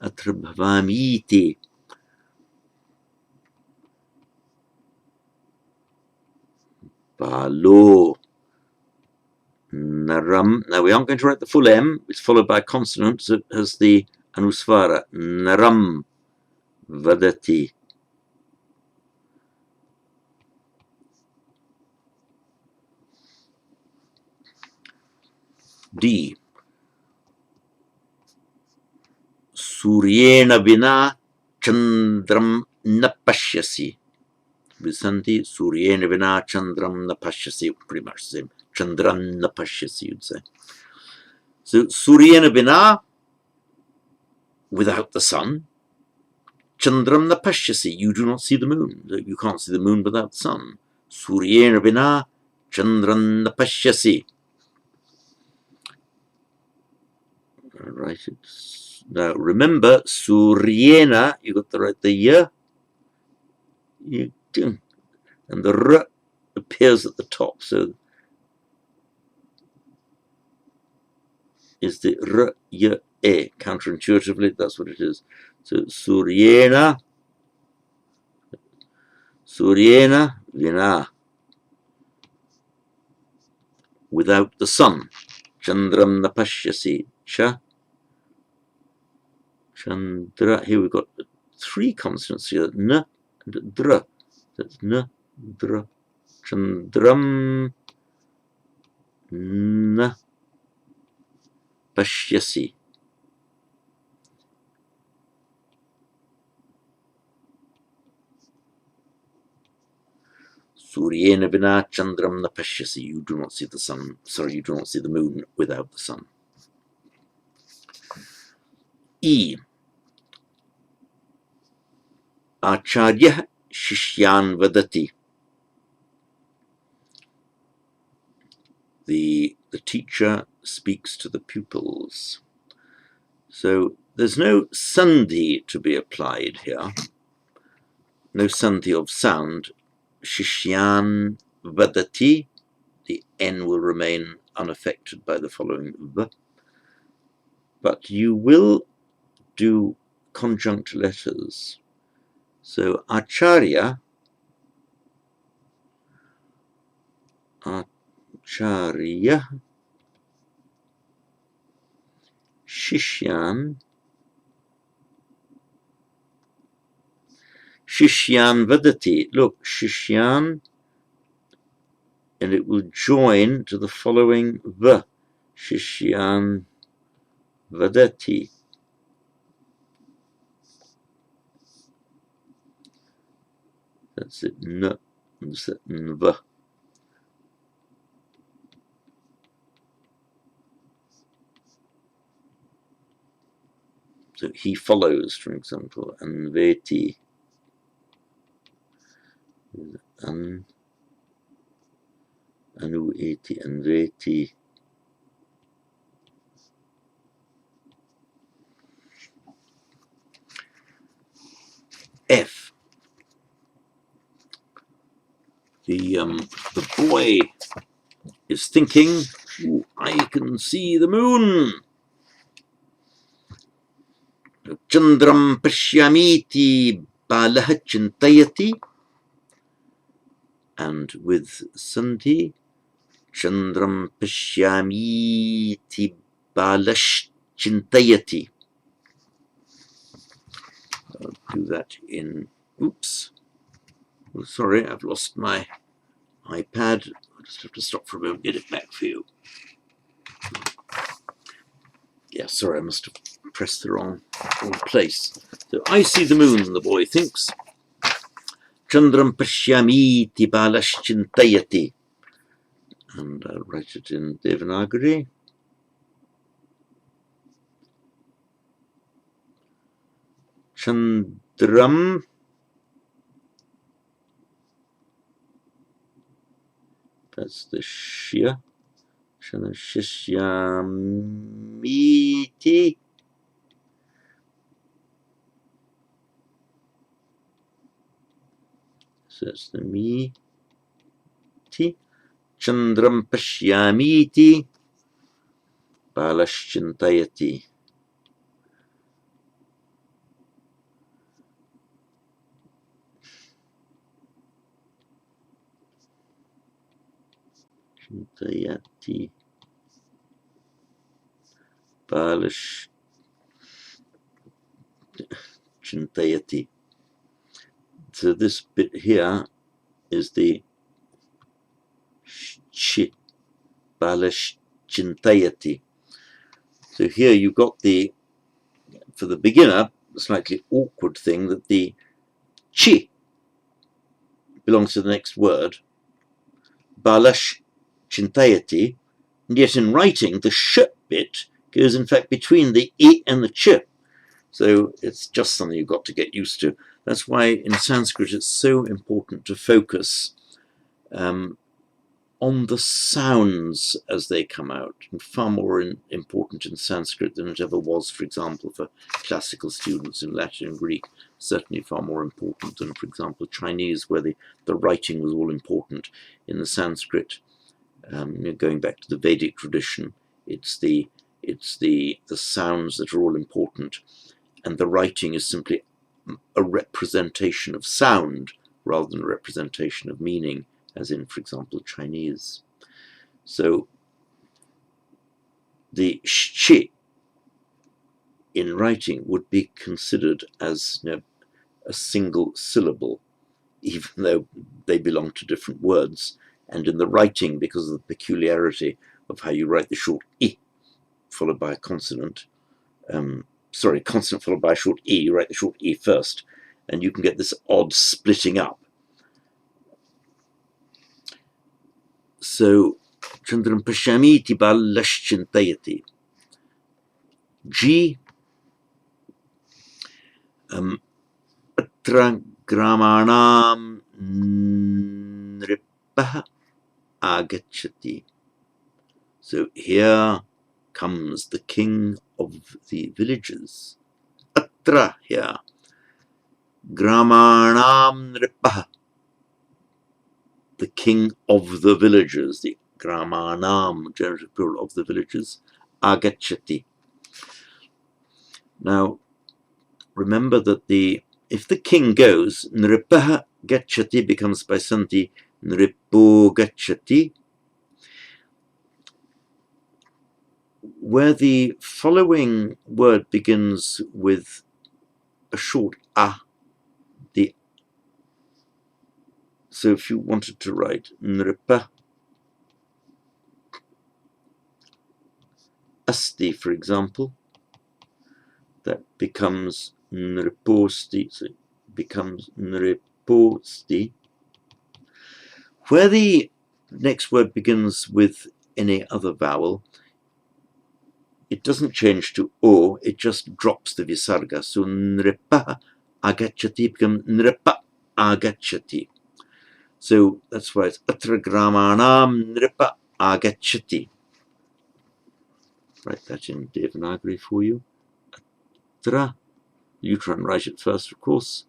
Atra bhavamiti. Balo naram. Now we aren't going to write the full M. It's followed by a consonant, so it has the anusvara. Naram vadati. D. Suryena vina chandram na pashyasi. Visanti, Suryena vina chandram na pashyasi. Pretty much the same. Chandram na pashyasi, you'd say. So, Suryena vina, without the sun. Chandram na pashyasi, you do not see the moon. You can't see the moon without the sun. Suryena vina chandram na pashyasi. All right. Now remember, Suryena, you got the right, the ya, you do, and the r appears at the top. So is the r ya e. Counterintuitively, that's what it is. So Suryena vina, without the sun. Chandram na pashyasi. Cha. Chandra. Here we've got three consonants here. N and dra. That's n, dra. Chandram na pashyasi. Suryena vina chandram na pashyasi. You do not see the sun. Sorry, you do not see the moon without the sun. E. Acharya shishyan vadati. The teacher speaks to the pupils. So there's no sandhi to be applied here. No sandhi of sound. Shishyan vadati. The N will remain unaffected by the following V. But you will do conjunct letters. So Acharya, Shishyan vadati. Look, Shishyan, and it will join to the following V. Shishyan vadati. That's it. N. nv. So he follows, for example, anveti, anueti, anveti. F. The boy is thinking, ooh, I can see the moon. Chandram pashyamiti balah chintayati. And with Sandhi, Chandram pashyamiti balash chintayati. I'll do that in, oops. Oh, sorry, I've lost my iPad. I'll just have to stop for a moment and get it back for you. Yeah, sorry, I must have pressed the wrong place. So I see the moon, the boy thinks. Chandram pashyamiti balash chintayati. And I'll write it in Devanagari. Chandram that's the Shya. Shishyamiti. So that's the mi. Ti. Chandram pashyamiti. Balashchintayati. Chintayati. Balashchintayati. So this bit here is the chi. Balashchintayati. So here you've got the, for the beginner, slightly awkward thing that the chi belongs to the next word, balash chintayati, and yet in writing the sh bit goes in fact between the I and the ch. So it's just something you've got to get used to. That's why in Sanskrit it's so important to focus on the sounds as they come out, and far more important in Sanskrit than it ever was, for example, for classical students in Latin and Greek. Certainly far more important than, for example, Chinese, where the writing was all important. In the Sanskrit, going back to the Vedic tradition, it's the sounds that are all important, and the writing is simply a representation of sound rather than a representation of meaning, as in, for example, Chinese. So the shi in writing would be considered as, you know, a single syllable, even though they belong to different words. And in the writing, because of the peculiarity of how you write the short I followed by a consonant, consonant followed by a short E, you write the short E first, and you can get this odd splitting up. So, Chandram pashamiti balashchintayati. G. Atra gramanam nripaha agachati. So here comes the king of the villages. Atra here. Gramanam nripaha. The king of the villages. The gramanam, genitive plural of the villages. Agachati. Now, remember that if the king goes, nripaha gachati becomes by sandhi nripo gachati, where the following word begins with a short a. So if you wanted to write nripa asti, for example, that becomes nriposti, so it becomes nriposti. Where the next word begins with any other vowel, it doesn't change to O, it just drops the visarga. So nripa agacchati becomes nripa agacchati. So that's why it's atra gramanam nripa agacchati. Write that in Devanagari for you. Atra. You try and write it first, of course.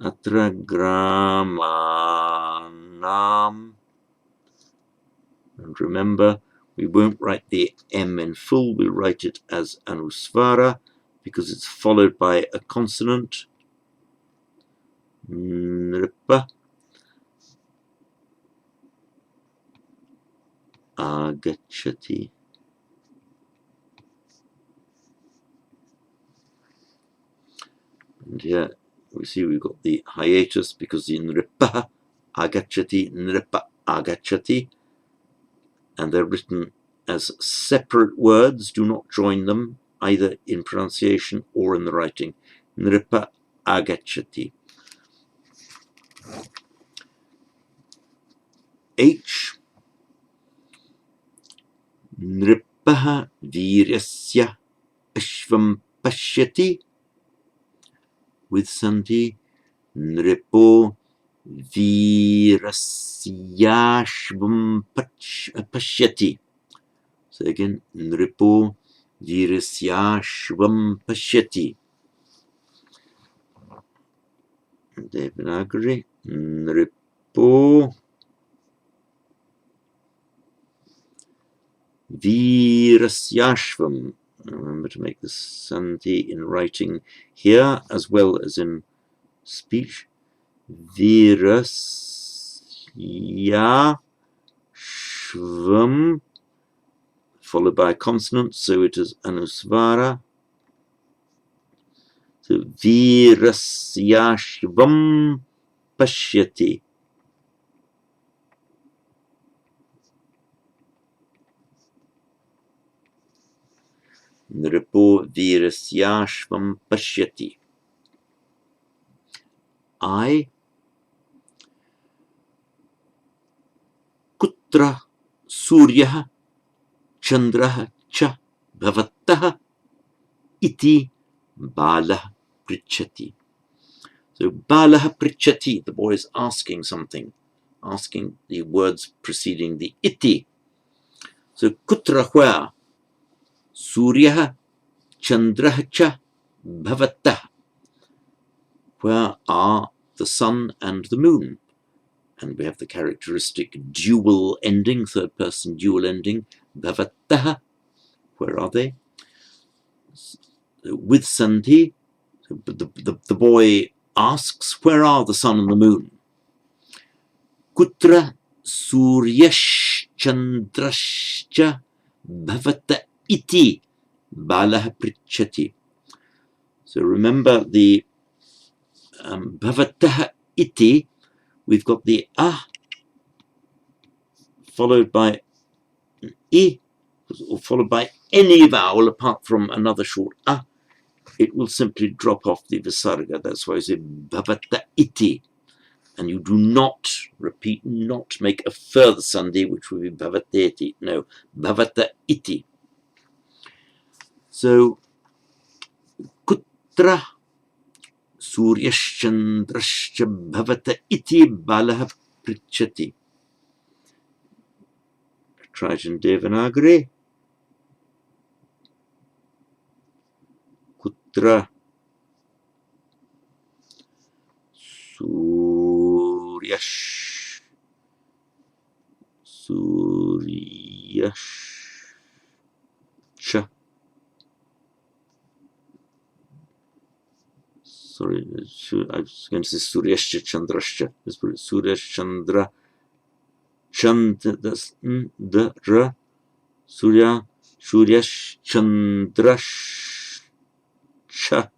Atra gramanam. And remember, we won't write the M in full, we'll write it as anusvara because it's followed by a consonant. Nripa agacchati. And here we see we've got the hiatus because the nripa agacchati, and they're written as separate words. Do not join them either in pronunciation or in the writing. Nripa agacchati. H. Nripaha viryasya ashvam pashyati. With sandhi, nripo virasyashvam pashyati. So again, nripo virasyashvam pashyati. Devanagari, nripo virasyashvam. Remember to make the sandhi in writing here as well as in speech. Virasyashvam, followed by a consonant, so it is anusvara. So virasyashvam pashyati. Nripo virasyashvam pashyati. I. Kutra Suryaha Chandraha cha bhavattaha iti balah prichati. So balah prichati, the boy is asking something, asking the words preceding the iti. So kutra where? Suryaha Chandraha cha bhavattaha. Where are the sun and the moon? And we have the characteristic dual ending, third person dual ending, bhavattaha. Where are they? With sandhi, the boy asks, where are the sun and the moon? Kutra suryash chandrashcha bhavata iti balah prichati. So remember the bhavataha iti, we've got the followed by I, or followed by any vowel apart from another short it will simply drop off the visarga. That's why I say bhavata iti. And you do not repeat, not make a further sandhi, which would be bhavateti. No, bhavata iti. So, kutra suryashchandrascha bhavata iti balah prichati. Try it in Devanagari. Kutra suryash cha. Sorry, I was going to say suryashcha chandrashcha. Let's put it suryash chandra. That's the ra. Suryash chandrash cha.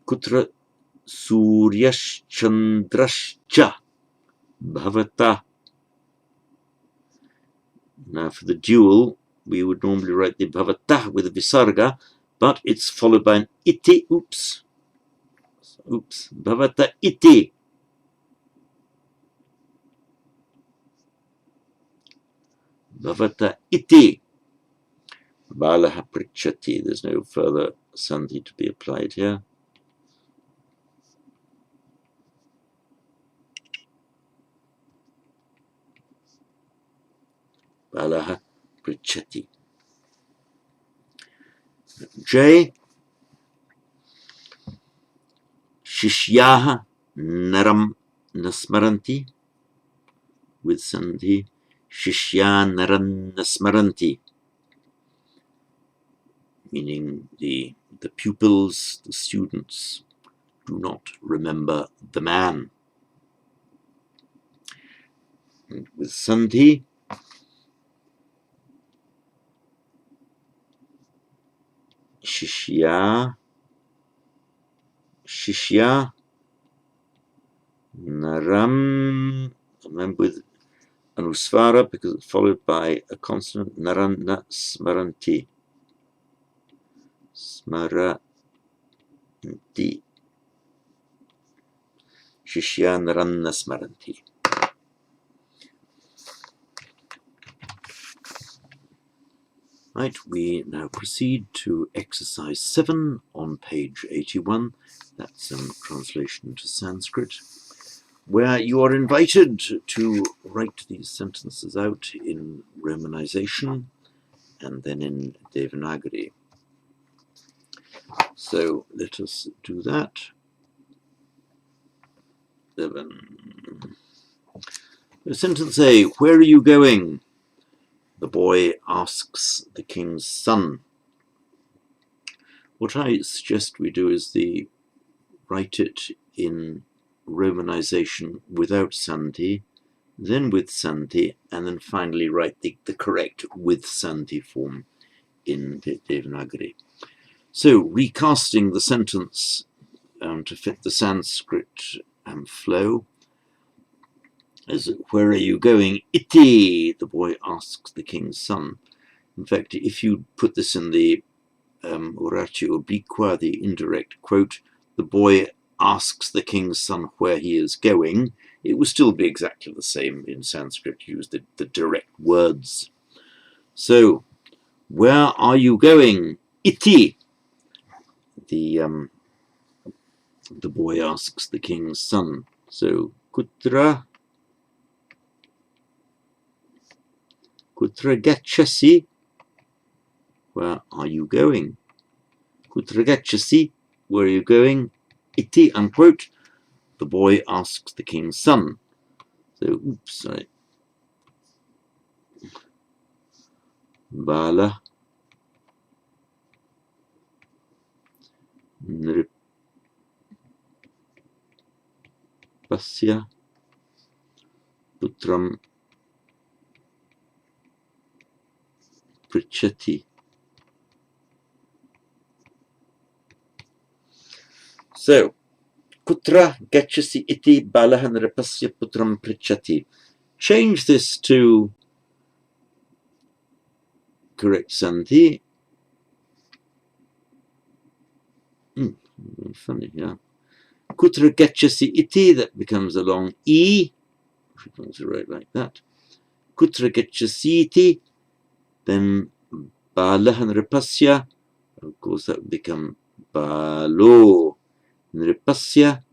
Kutra suryash chandrash cha bhavata. Now for the dual, we would normally write the bhavata with a visarga, but it's followed by an iti. Oops. Oops. Bhavata iti. Bhavata iti. Balaha prichati. There's no further sandhi to be applied here. Balaha prichati. J. Shishyaha naram nasmaranti. With sandhi. Shishya naran nasmaranti. Meaning the pupils, the students, do not remember the man. And with sandhi, shishya naram, remember with anusvara because it's followed by a consonant, naranna smaranti. Smaranti. Shishya naranna smaranti. Right, we now proceed to exercise 7 on page 81. That's a translation into Sanskrit, where you are invited to write these sentences out in Romanization and then in Devanagari. So let us do that. 7. Sentence A, where are you going? The boy asks the king's son. What I suggest we do is write it in Romanization without sandhi, then with sandhi, and then finally write the correct with sandhi form in Devanagari. So recasting the sentence to fit the Sanskrit flow, as where are you going? Iti, the boy asks the king's son. In fact, if you put this in the oratio obliqua, the indirect quote, the boy asks the king's son where he is going, it will still be exactly the same in Sanskrit. Use the direct words. So, where are you going? Iti. The boy asks the king's son. So, kutra gachasi? Where are you going? Kutra gachasi? Where are you going? Iti, unquote. The boy asks the king's son. So, oops, sorry. Bala nripasya putram prichati. So, kutra gachasi iti balah nripasya putram prichati. Change this to correct sandhi. Funny, yeah. Kutra gachasi iti, that becomes a long e. If you want to write like that. Kutra gachasi iti, then balah nripasya. Of course, that would become balo nripasya.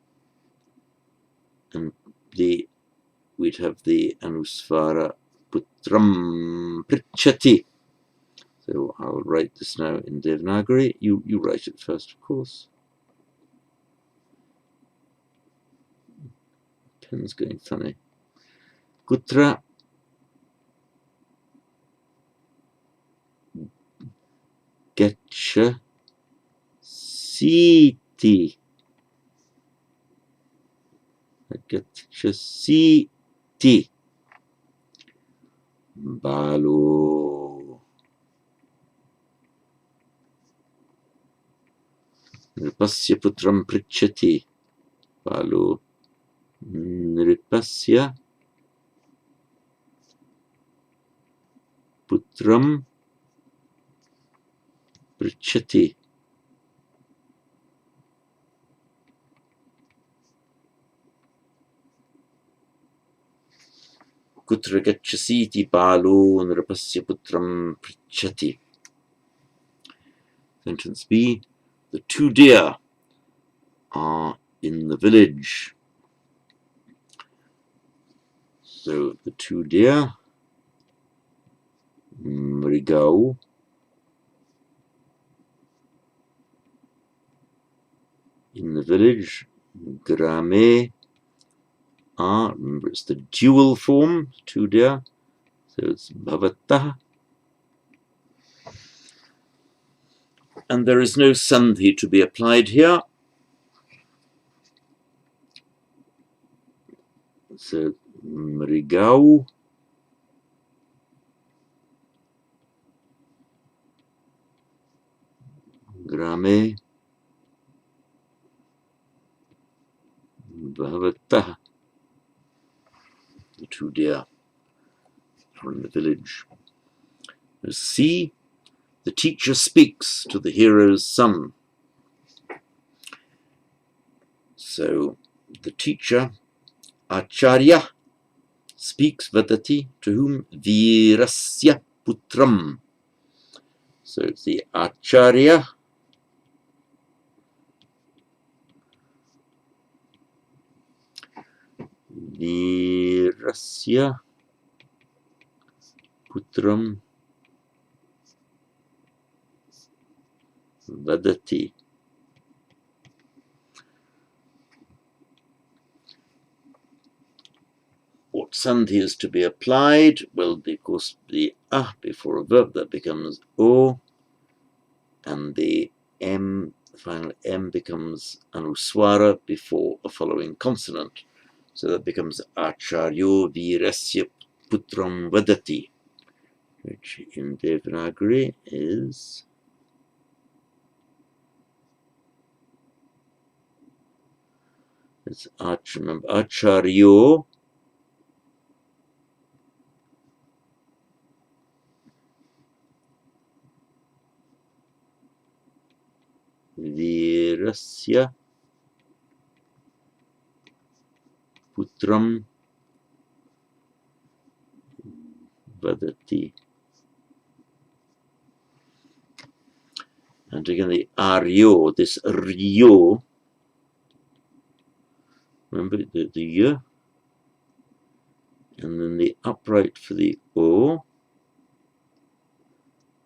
And we'd have the anusvara putram prichati. So I'll write this now in Devanagari. You write it first, of course. Pen's going funny. Kutra getcha siti. Getcha siti. Balo. Nripasya putram prichati. Balo. Nripasya putram prichati. Kutra gacchasiti balo nrapasya putram prichati. Sentence B. The two deer are in the village. So the two deer, mrigau, in the village, grame, are, remember it's the dual form, two deer, so it's bhavatah. And there is no sandhi to be applied here. So mrigau, grame, bhavatah. The two deer are in the village. C. The teacher speaks to the hero's son. So the teacher, acharya, speaks vadati to whom? Virasya putram. So it's the acharya, virasya putram vadati. What sandhi is to be applied? Well, of course, the a before a verb, that becomes o, and the m, the final m, becomes anuswara before a following consonant. So that becomes acharyo virasya putram vadati, which in Devanagari is remember, acharyo virasya putram vadati. And again, the aryo, this ryo, remember the y, and then the upright for the o.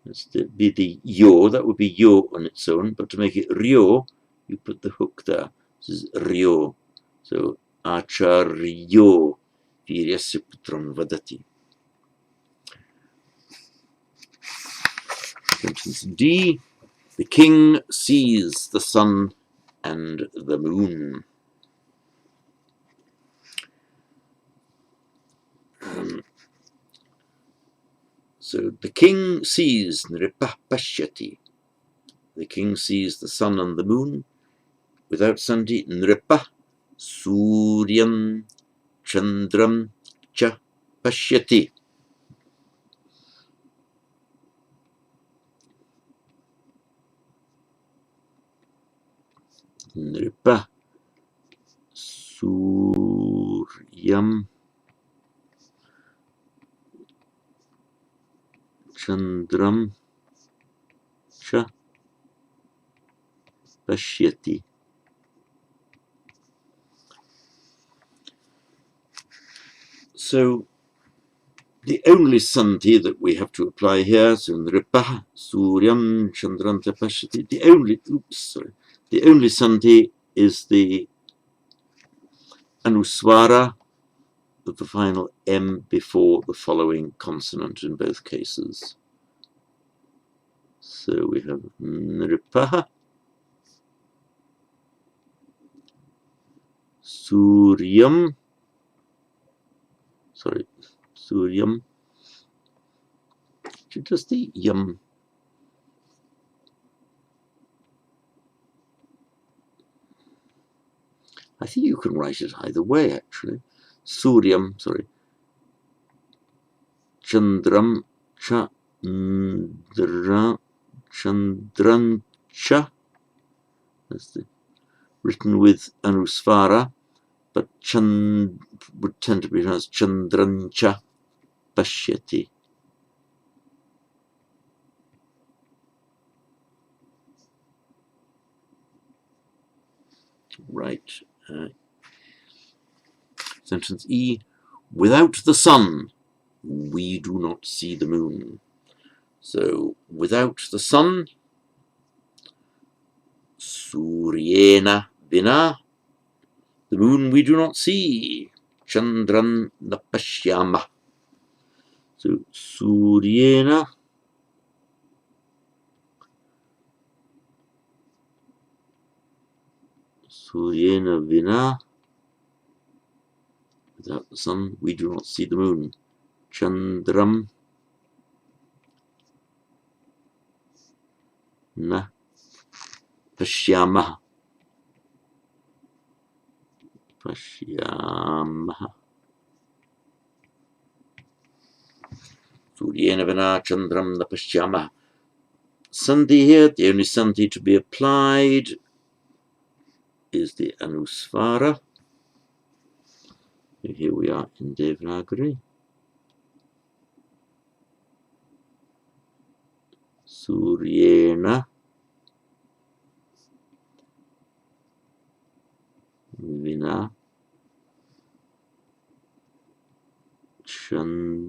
That's be the yo, that would be yo on its own, but to make it ryo, you put the hook there. This is ryo. So acharyo virasya putram vadati. Sentence D. The king sees the sun and the moon. So the king sees nripah pashyati. The king sees the sun and the moon. Without sandhi, nripah suryam chandram cha pashyati. Nripah suryam chandram cha pashyati. So the only sandhi that we have to apply here, so nripah suryam chandram cha pashyati, the only sandhi is the anuswara of the final m before the following consonant in both cases. So we have nripah suryam, suryam, just the yam. I think you can write it either way, actually. Suryam, chandram cha chandran cha. That's written with anusvara, but would tend to be pronounced chandran cha. pashyati. Right. Sentence E. Without the sun, we do not see the moon. So, without the sun, Suryena vina, the moon we do not see. Chandran na pashyama. So, Suryena vina, without the sun, we do not see the moon. Chandram na pashyama. Pashyama. Suryena vina chandram na pashyama. Sandhi here, the only sandhi to be applied is the Anusvara. Here we are in Devanagari. Suryena vina chandram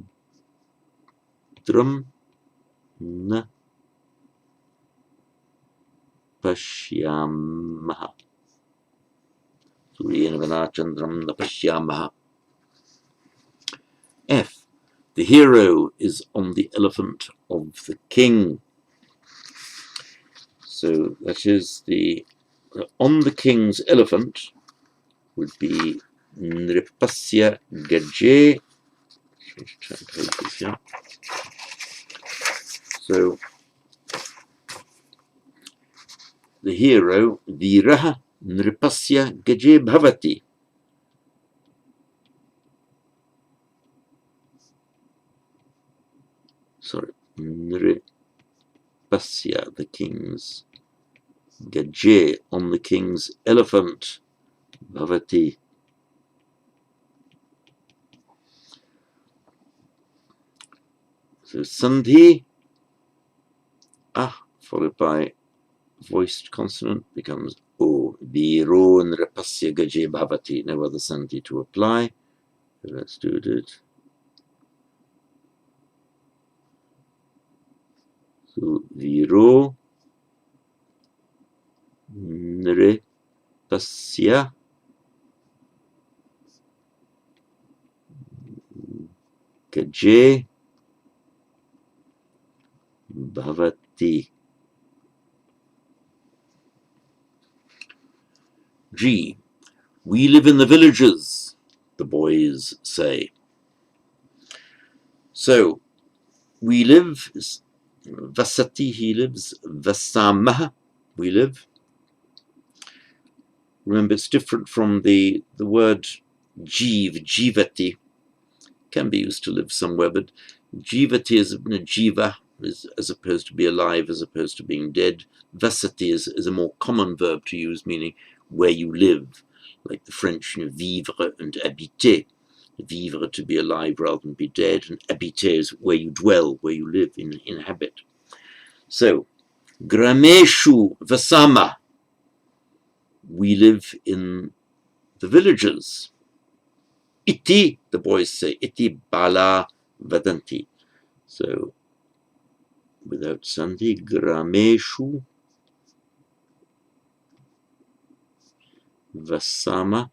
na pashyamaha. Suryena vina chandram na pashyamaha. F. The hero is on the elephant of the king. So that is the on the king's elephant would be Nripasya Gaje. So the hero, Viraha Nripasya Gaje Bhavati. Sorry, Nripasya, the king's, Gaje, on the king's elephant, Bhavati. So Sandhi, followed by voiced consonant, becomes O. Viro Nripasya Gaje Bhavati. No other Sandhi to apply. So let's do it. So Viro Nripasya Gaje Bhavati. G. We live in the villages, the boys say. So, we live, Vasati, he lives, Vasamah, we live. Remember, it's different from the word Jeev, Jivati, can be used to live somewhere, but Jivati is Jiva, as opposed to be alive, as opposed to being dead. Vasati is a more common verb to use, meaning where you live, like the French, vivre and habiter. Vivre, to be alive rather than be dead, and habiter is where you dwell, where you live, inhabit. So, Grameshu Vasama, we live in the villages. Iti, the boys say, iti bala vadanti. So, without sandhi, Grameshu Vasama,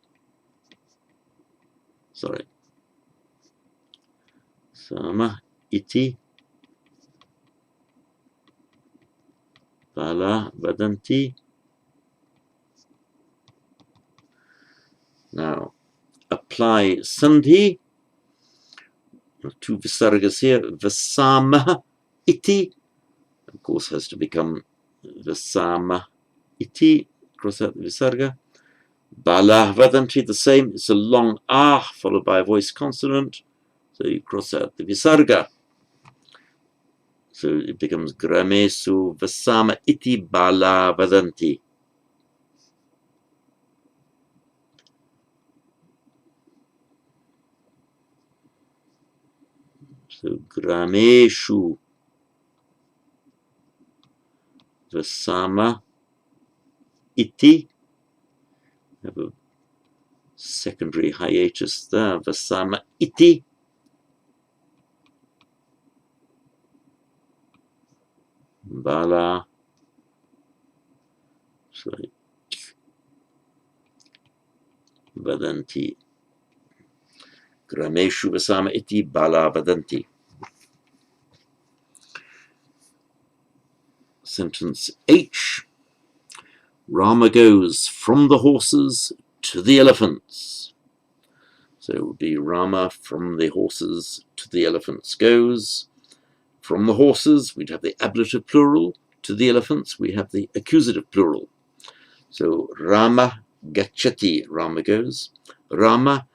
sorry, Sama iti bala vadanti. Now, apply sandhi, two visargas here, Vasama iti, of course, has to become Vasama iti, cross out the visarga. Bala vadanti, the same, it's a long ah followed by a voice consonant, so you cross out the visarga. So it becomes Gramesu Vasama iti bala vadanti. So Grameshu Vasama iti. Have a secondary hiatus there. Vasama iti. Bala. Sorry. Vadanti. Grameshu Vasama iti bala vadanti. Sentence H. Rama goes from the horses to the elephants. So it would be Rama from the horses to the elephants goes. From the horses, we'd have the ablative plural. To the elephants, we have the accusative plural. So Rama gachati, Rama goes. Rama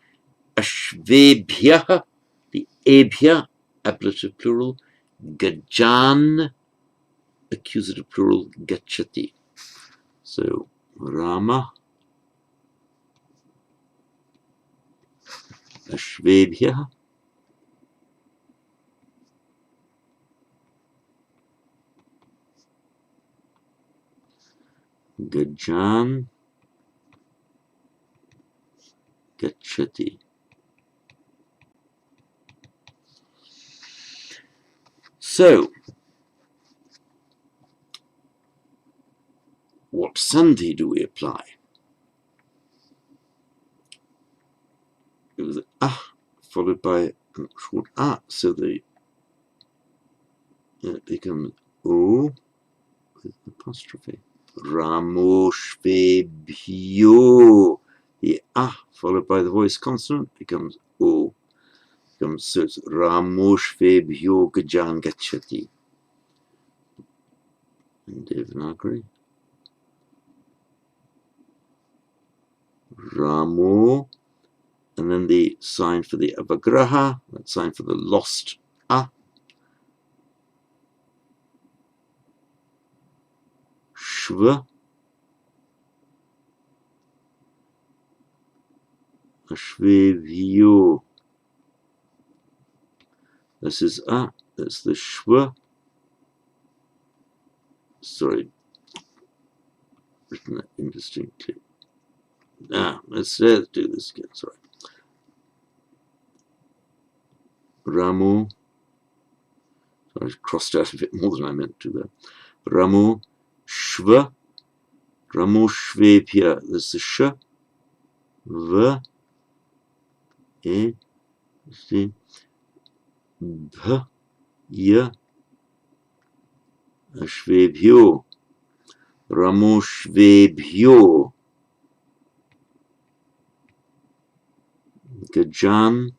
ashvebhya, the ebhya, ablative plural. Gajan, accusative plural, gachati. So Rama ashvebhya Gajan gachati. So, what sandhi do we apply? It was followed by a short so it becomes o with apostrophe. Ramoshvebhyo. The followed by the voice consonant becomes o. So it's Ramoshvebhyo Gajan gachati. In Devanagari. Ramo, and then the sign for the avagraha, that sign for the lost shva, ashvevyo. This is that's the shva. Sorry, written that indistinctly. Let's do this again. Sorry. Ramu. Sorry, I crossed out a bit more than I meant to there. Ramu shva. Ramu shvepya. This is the sh. V. E. C. B. Y. Ashvebhyo. Ramu shvebhyo. Gajan.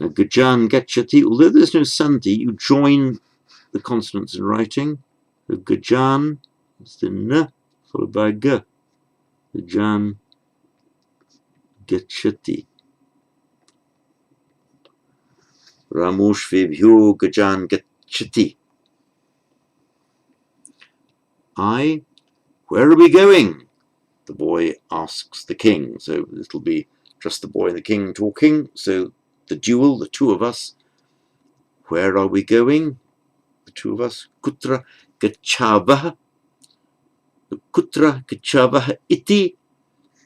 Now, Gajan gachati, although there's no sandhi, you join the consonants in writing. So Gajan, that's the n, followed by g. Gajan gachati. Ramoshvebhyo Gajan gachati. Where are we going? The boy asks the king. So it'll be just the boy and the king talking. So the duel, the two of us. Where are we going? The two of us. Kutra gachavah. Kutra gachavah iti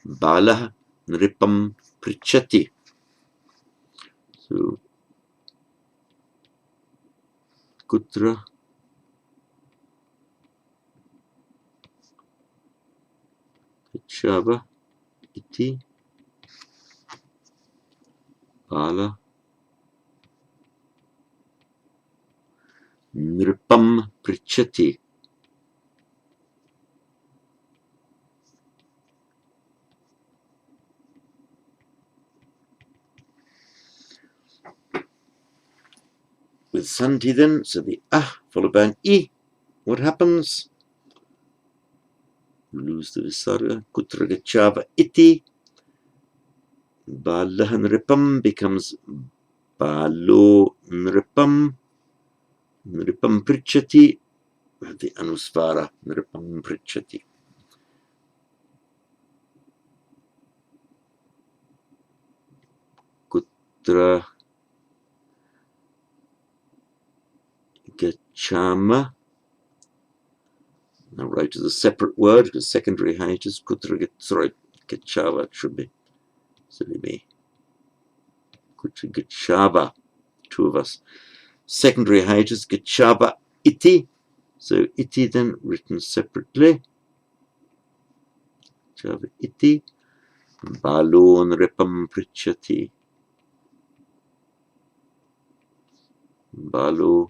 balah nripam prichati. So kutra gachavah iti balah nripam prichati. With sandhi then, so the followed by an I. What happens? You lose the visarga. Kutra gachava iti. Balah nripam becomes balo nripam. Nripam prichati. We have the anusvara. Nripam prichati. Kutra gachama. Now write as a separate word because secondary hiatus. Sorry, gachava it should be. Silly me. Gachava. Two of us. Secondary hiatus. Gachava iti. So iti then written separately. Gachava iti. Balo nripam prichati. Balo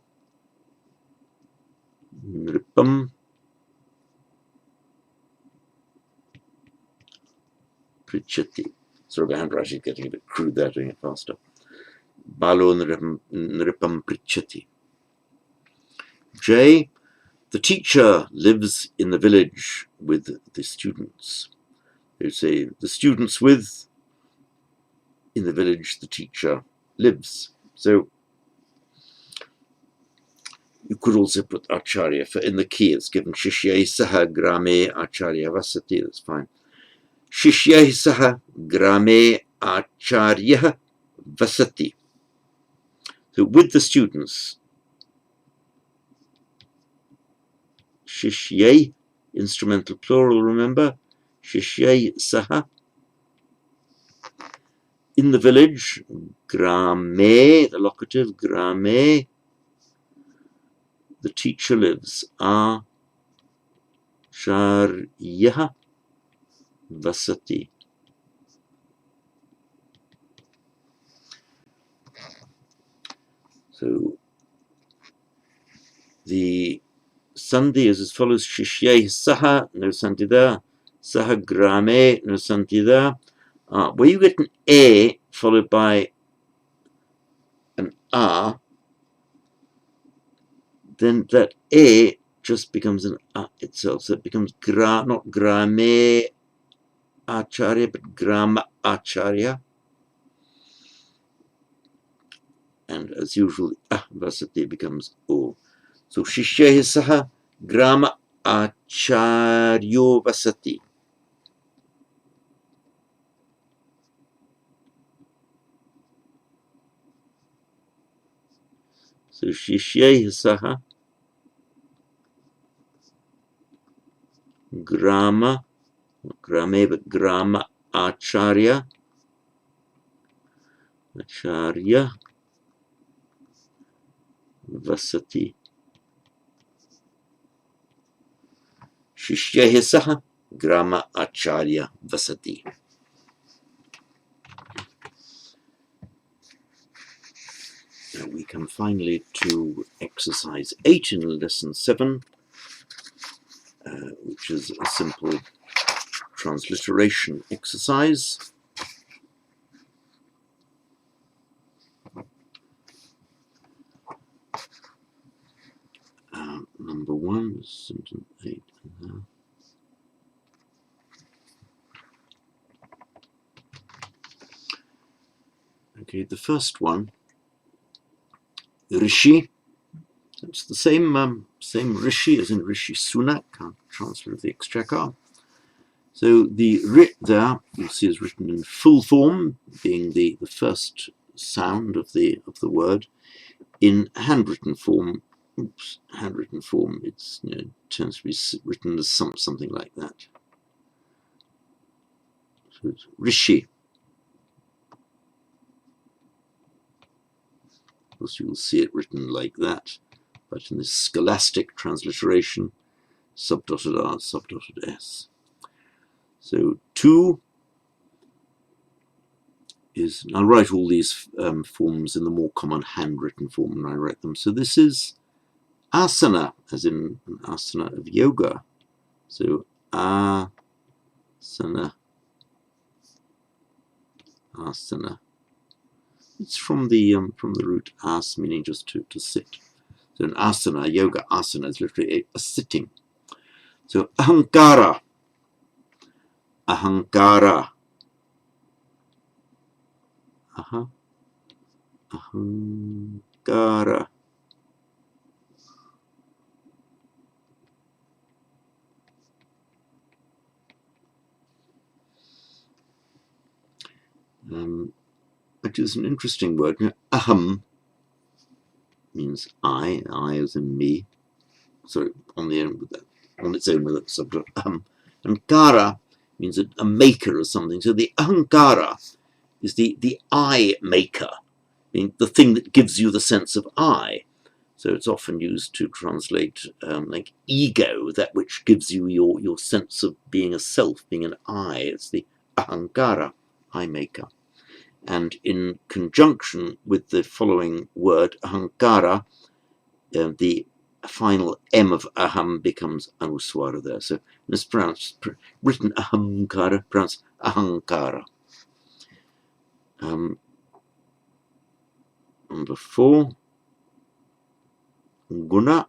nripam prichati. Sorry, my handwriting is getting a bit crude there, doing it faster. Balo nripam prichati. J. The teacher lives in the village with the students. They say the students with, in the village the teacher lives. So you could also put acharya for in the key. It's given Shishyai saha grame acharya vasati. That's fine. Shishyai saha grame acharya vasati. So with the students, Shishyai, instrumental plural, remember? Shishyai saha. In the village, grame, the locative, grame, the teacher lives. Acharya vasati. So the sandhi is as follows: Shishyai saha, no sandhi there. Saha grame, no sandhi there. Where you get an a followed by an a, then that a just becomes an a itself. So it becomes not grame acharya, but grama acharya. And as usual, vasati becomes o. So Shishyai saha grama acharyo vasati. So Shishyai saha grama, not grame, but grama acharya. Acharya vasati. Shishyai saha grama acharya vasati. Now we come finally to exercise 8 in lesson 7, which is a simple transliteration exercise. Number 1, sentence 8. Okay, the first one, Rishi. It's the same Rishi as in Rishi Sunak, Chancellor of the Exchequer. So the rit there, you'll see, is written in full form, being the first sound of the word. In handwritten form, it's tends to be written as something like that. So it's Rishi. Of course, you will see it written like that, but in this scholastic transliteration, subdotted R, subdotted S. So 2 is, I'll write all these forms in the more common handwritten form when I write them. So this is asana, as in an asana of yoga. So asana, asana. It's from the root as, meaning just to sit. So an asana, yoga asana, is literally a sitting. So ahankara, ahankara, ahankara. Which is an interesting word. Aham, means I as in me. Sorry, on its own with the subject. Ahankara means a maker of something. So the ahankara is the I maker, being the thing that gives you the sense of I. So it's often used to translate like ego, that which gives you your sense of being a self, being an I. It's the ahankara, I maker. And in conjunction with the following word, ahankara, the final M of aham becomes anuswara there. So it's pronounced, written ahamkara, pronounced ahankara. Number 4, guna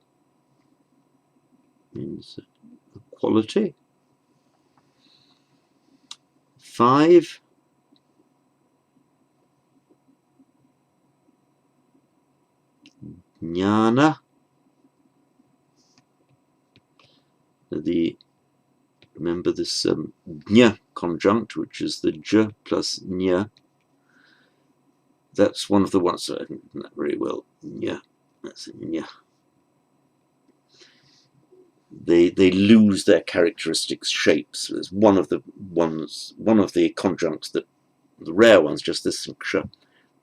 means quality. 5, jnana. Remember this jna conjunct, which is the j plus nya. That's one of the ones, so I haven't done that very well. Nya, that's nya. They lose their characteristics shapes. It's one of the conjuncts, that the rare ones, just this ksha,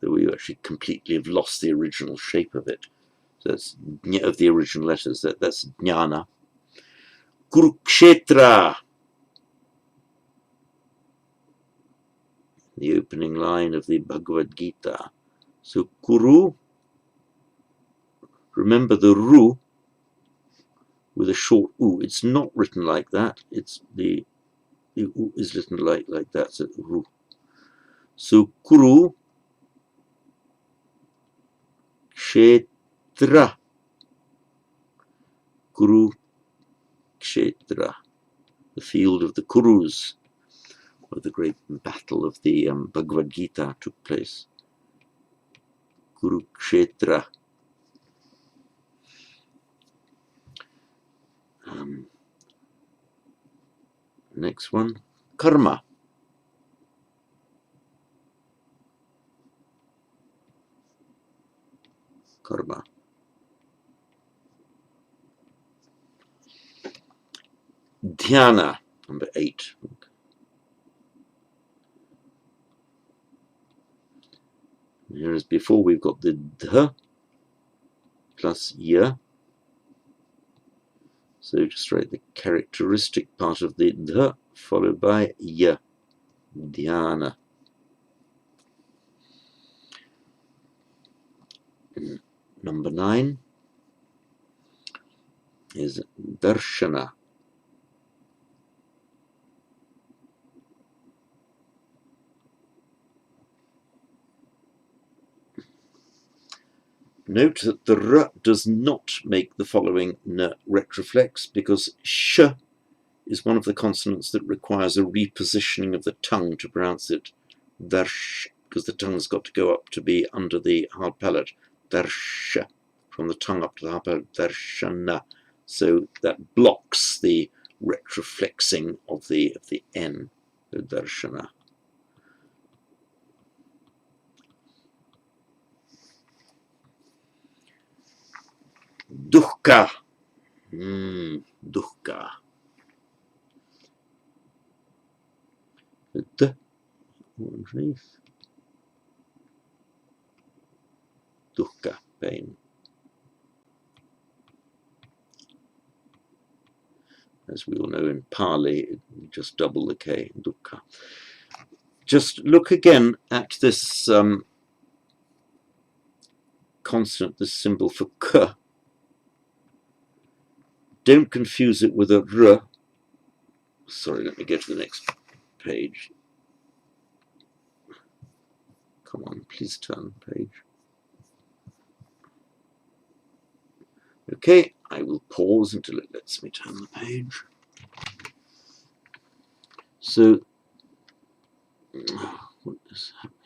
that we actually completely have lost the original shape of it. So that's of the original letters. That's jnana. Kurukshetra, the opening line of the Bhagavad Gita. So Kuru, remember the Ru with a short U. It's not written like that. It's the U is written like that. So Ru. So Kuru Kshetra. Kuru Kshetra, the field of the Kurus, where the great battle of the Bhagavad Gita took place. Kurukshetra. Next one, karma. Karma. Dhyana, number 8. Whereas before we've got the dh plus ya. So just write the characteristic part of the dh followed by ya. Dhyana. Number 9 is darshana. Note that the r does not make the following n retroflex, because sh is one of the consonants that requires a repositioning of the tongue to pronounce it darsh, because the tongue's got to go up to be under the hard palate. Darsh, from the tongue up to the hard palate, darshana. So that blocks the retroflexing of the n, so darshana. Dukkha. Dukkha. D underneath. Dukkha, pain. As we all know in Pali, just double the K, dukkha. Just look again at this consonant, this symbol for k. Don't confuse it with a r. Sorry, let me go to the next page. Come on, please turn the page. Okay, I will pause until it lets me turn the page. So, what is happening?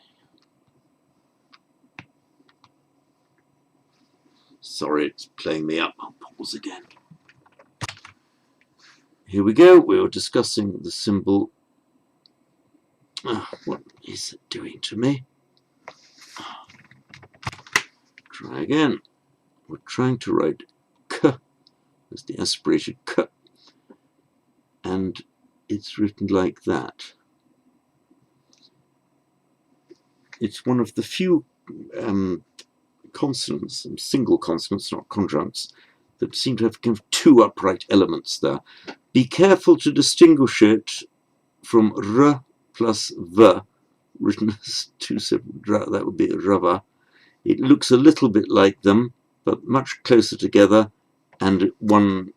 Sorry, it's playing me up. I'll pause again. Here we go. We were discussing the symbol. What is it doing to me? Try again. we're trying to write k as the aspirated k, and it's written like that. It's one of the few consonants, single consonants, not conjuncts, that seem to have kind of two upright elements there. Be careful to distinguish it from r plus v, written as two separate, that would be rava. It looks a little bit like them, but much closer together, and one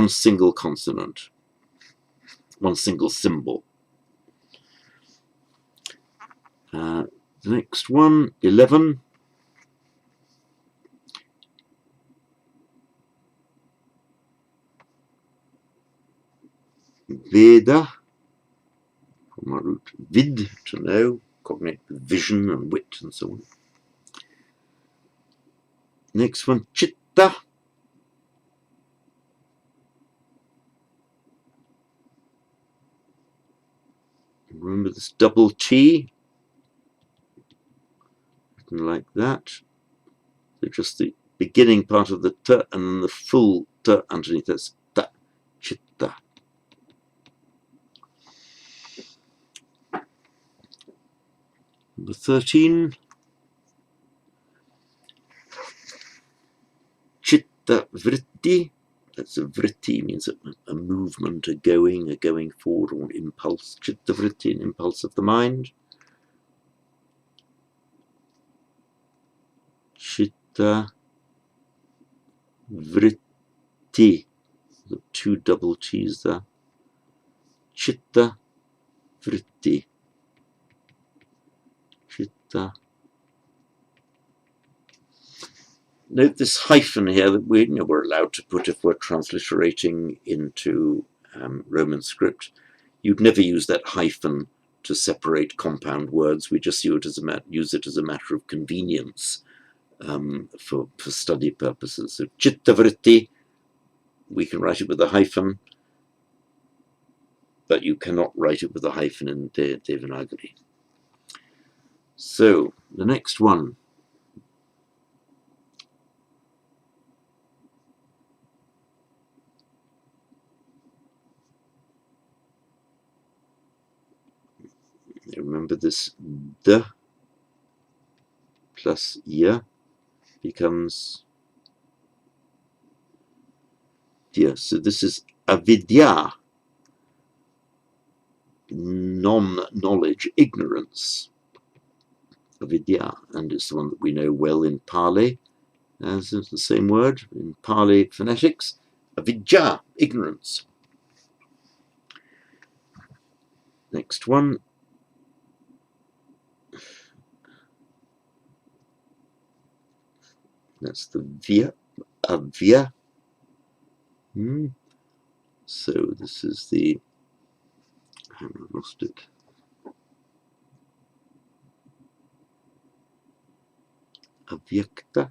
single consonant, one single symbol. The next one, 11. Veda, from our root vid, to know, cognate with vision and wit and so on. Next one, chitta. Remember this double T, written like that. So just the beginning part of the t and then the full t underneath. That's ta, chitta. Number 13. Chitta vritti. That's a vritti, means a movement, a going forward, or an impulse. Chitta vritti, an impulse of the mind. Chitta vritti. The two double T's there. Chitta vritti. Chitta. Note this hyphen here that we're allowed to put if we're transliterating into Roman script. You'd never use that hyphen to separate compound words. We just use it as a matter of convenience for study purposes. So chitta vritti, we can write it with a hyphen, but you cannot write it with a hyphen in Devanagari. So the next one. Remember this d plus ya becomes dia. So this is avidya, non-knowledge, ignorance. Avidya, and it's the one that we know well in Pali, as the same word in Pali phonetics. Avidya, ignorance. Next one. That's the vya, avya. So this is the, I lost it. Avyakta.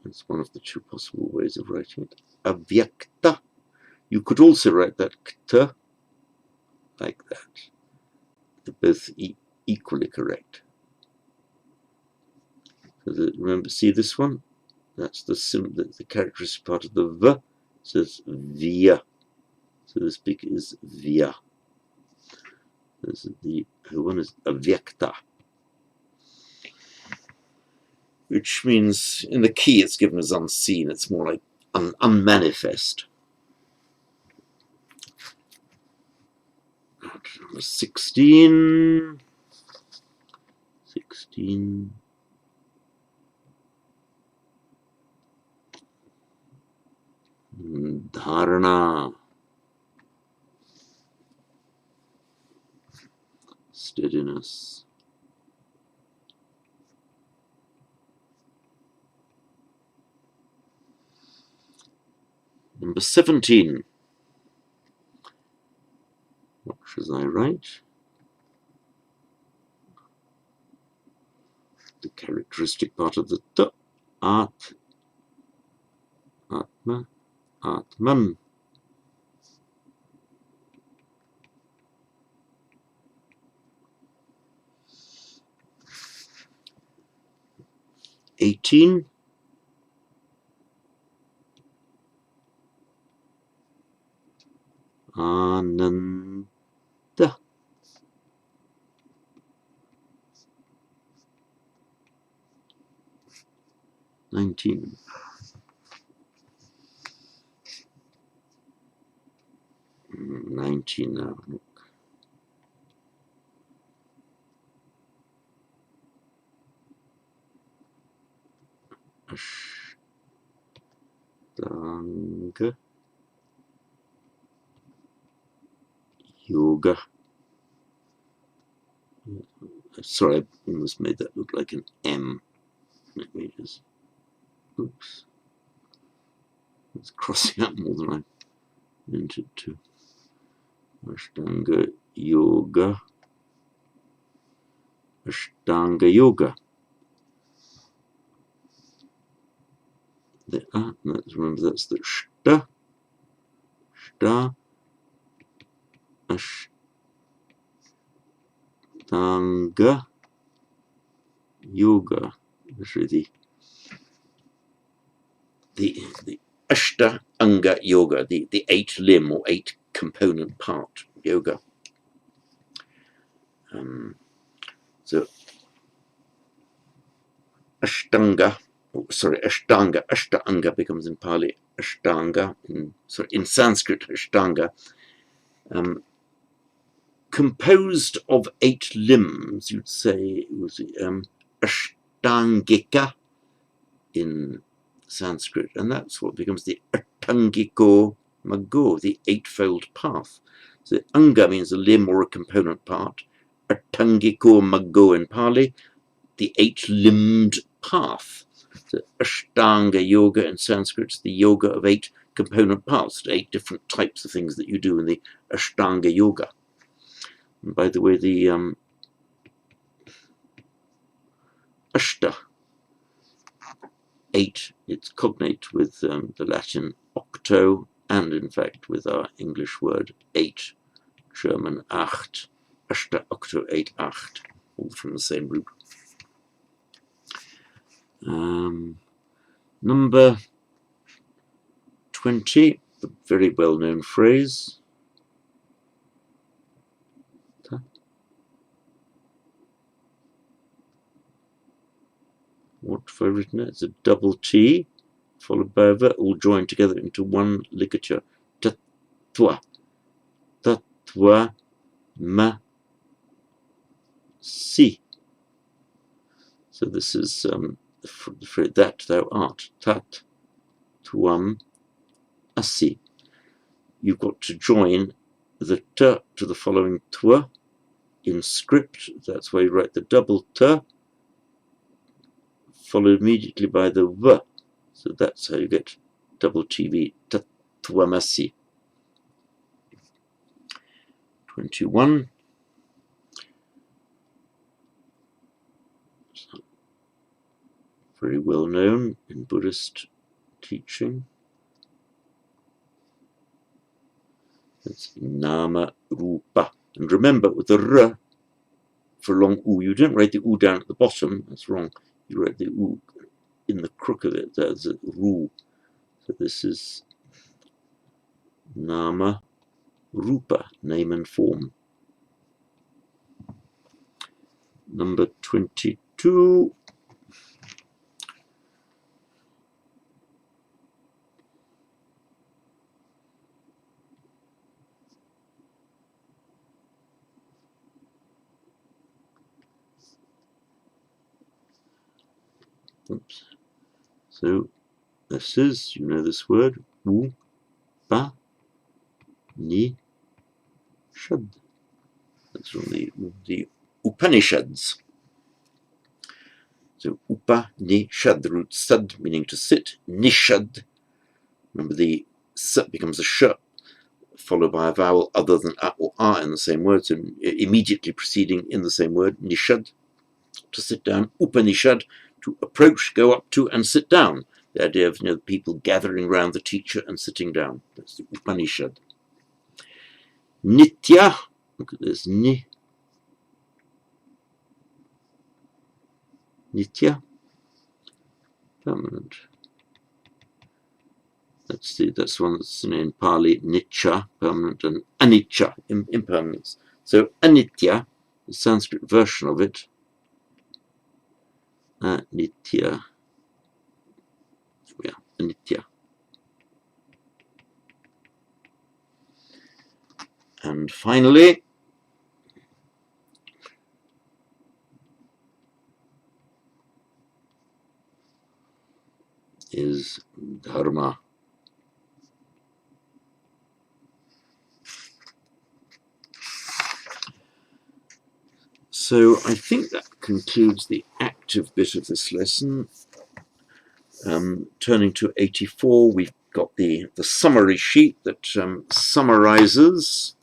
That's one of the two possible ways of writing it. Avyakta. You could also write that kta like that. They're both equally correct. So remember, see this one? That's the characteristic part of the v. It says via. So this big is via. This is the one is avyakta, which means in the key it's given as unseen. It's more like unmanifest. 16. Dharana. Steadiness. Number 17. What should I write? The characteristic part of the t. Atma, Atman. Ananda. 19. Now. Ashtanga Yoga. Sorry, I almost made that look like an M. Let me just. Oops. It's crossing out more than I meant it to. Ashtanga Yoga. Ashtanga Yoga. Remember that's the shta. Shta. Ashtanga Yoga. That's really the Ashta Anga Yoga, the 8 limb or 8 component part yoga. So Ashtanga, Ashtanga becomes in Pali Ashtanga, in Sanskrit Ashtanga, composed of 8 limbs. You'd say it was Ashtangika in Sanskrit, and that's what becomes the Atangiko Maggo, the 8-fold path. So Anga means a limb or a component part. Atangiko Maggo in Pali, the 8-limbed path. So Ashtanga Yoga in Sanskrit is the yoga of 8 component parts, 8 different types of things that you do in the Ashtanga Yoga. And by the way, the Ashta, 8, it's cognate with the Latin octo, and in fact with our English word 8, German acht, Ashta, octo, 8, acht, all from the same root. Number 20, the very well-known phrase. What have I written it? It's a double T, followed by a V, all joined together into one ligature. Tattva. Tattva ma si. So this is the phrase that thou art. Tat tuam asi. You've got to join the t to the following twa in script. That's why you write the double t, followed immediately by the v. So that's how you get double TV. Tat tuamasi. 21. Very well known in Buddhist teaching. It's Nama Rupa. And remember, with the R for a long U, you don't write the U down at the bottom. That's wrong. You write the U in the crook of it. That's a Ru. So this is Nama Rupa, name and form. Number 22. Oops. So this is, you know this word, U-Pa-Ni-Shad. That's from the Upanishads. So Upanishad, the root sad, meaning to sit, Nishad. Remember the S becomes a sh, followed by a vowel other than a or a in the same word, so immediately preceding in the same word, Nishad, to sit down, Upanishad, to approach, go up to, and sit down. The idea of people gathering around the teacher and sitting down. That's the Upanishad. Nitya, look at this, Nitya, permanent. Let's see, that's one that's in Pali, Nitya, permanent, and Anicca, impermanence. So Anitya, the Sanskrit version of it, Anitya, yeah, Anitya. And finally, is Dharma. So I think that concludes the active bit of this lesson. Turning to 84, we've got the summary sheet that summarizes,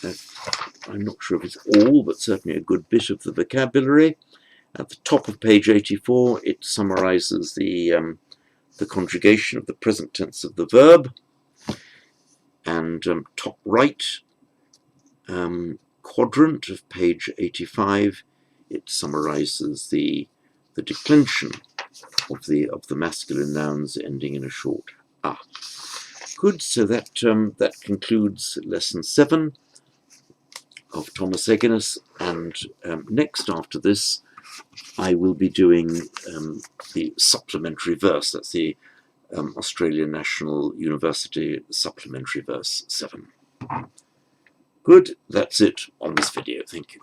I'm not sure if it's all, but certainly a good bit of the vocabulary. At the top of page 84, it summarizes the conjugation of the present tense of the verb. And top right quadrant of page 85, it summarizes the declension of the masculine nouns ending in a short a. Good, so that concludes lesson 7 of Thomas Egenes, and next after this I will be doing the supplementary verse. That's the Australian National University supplementary verse 7. Good, that's it on this video. Thank you.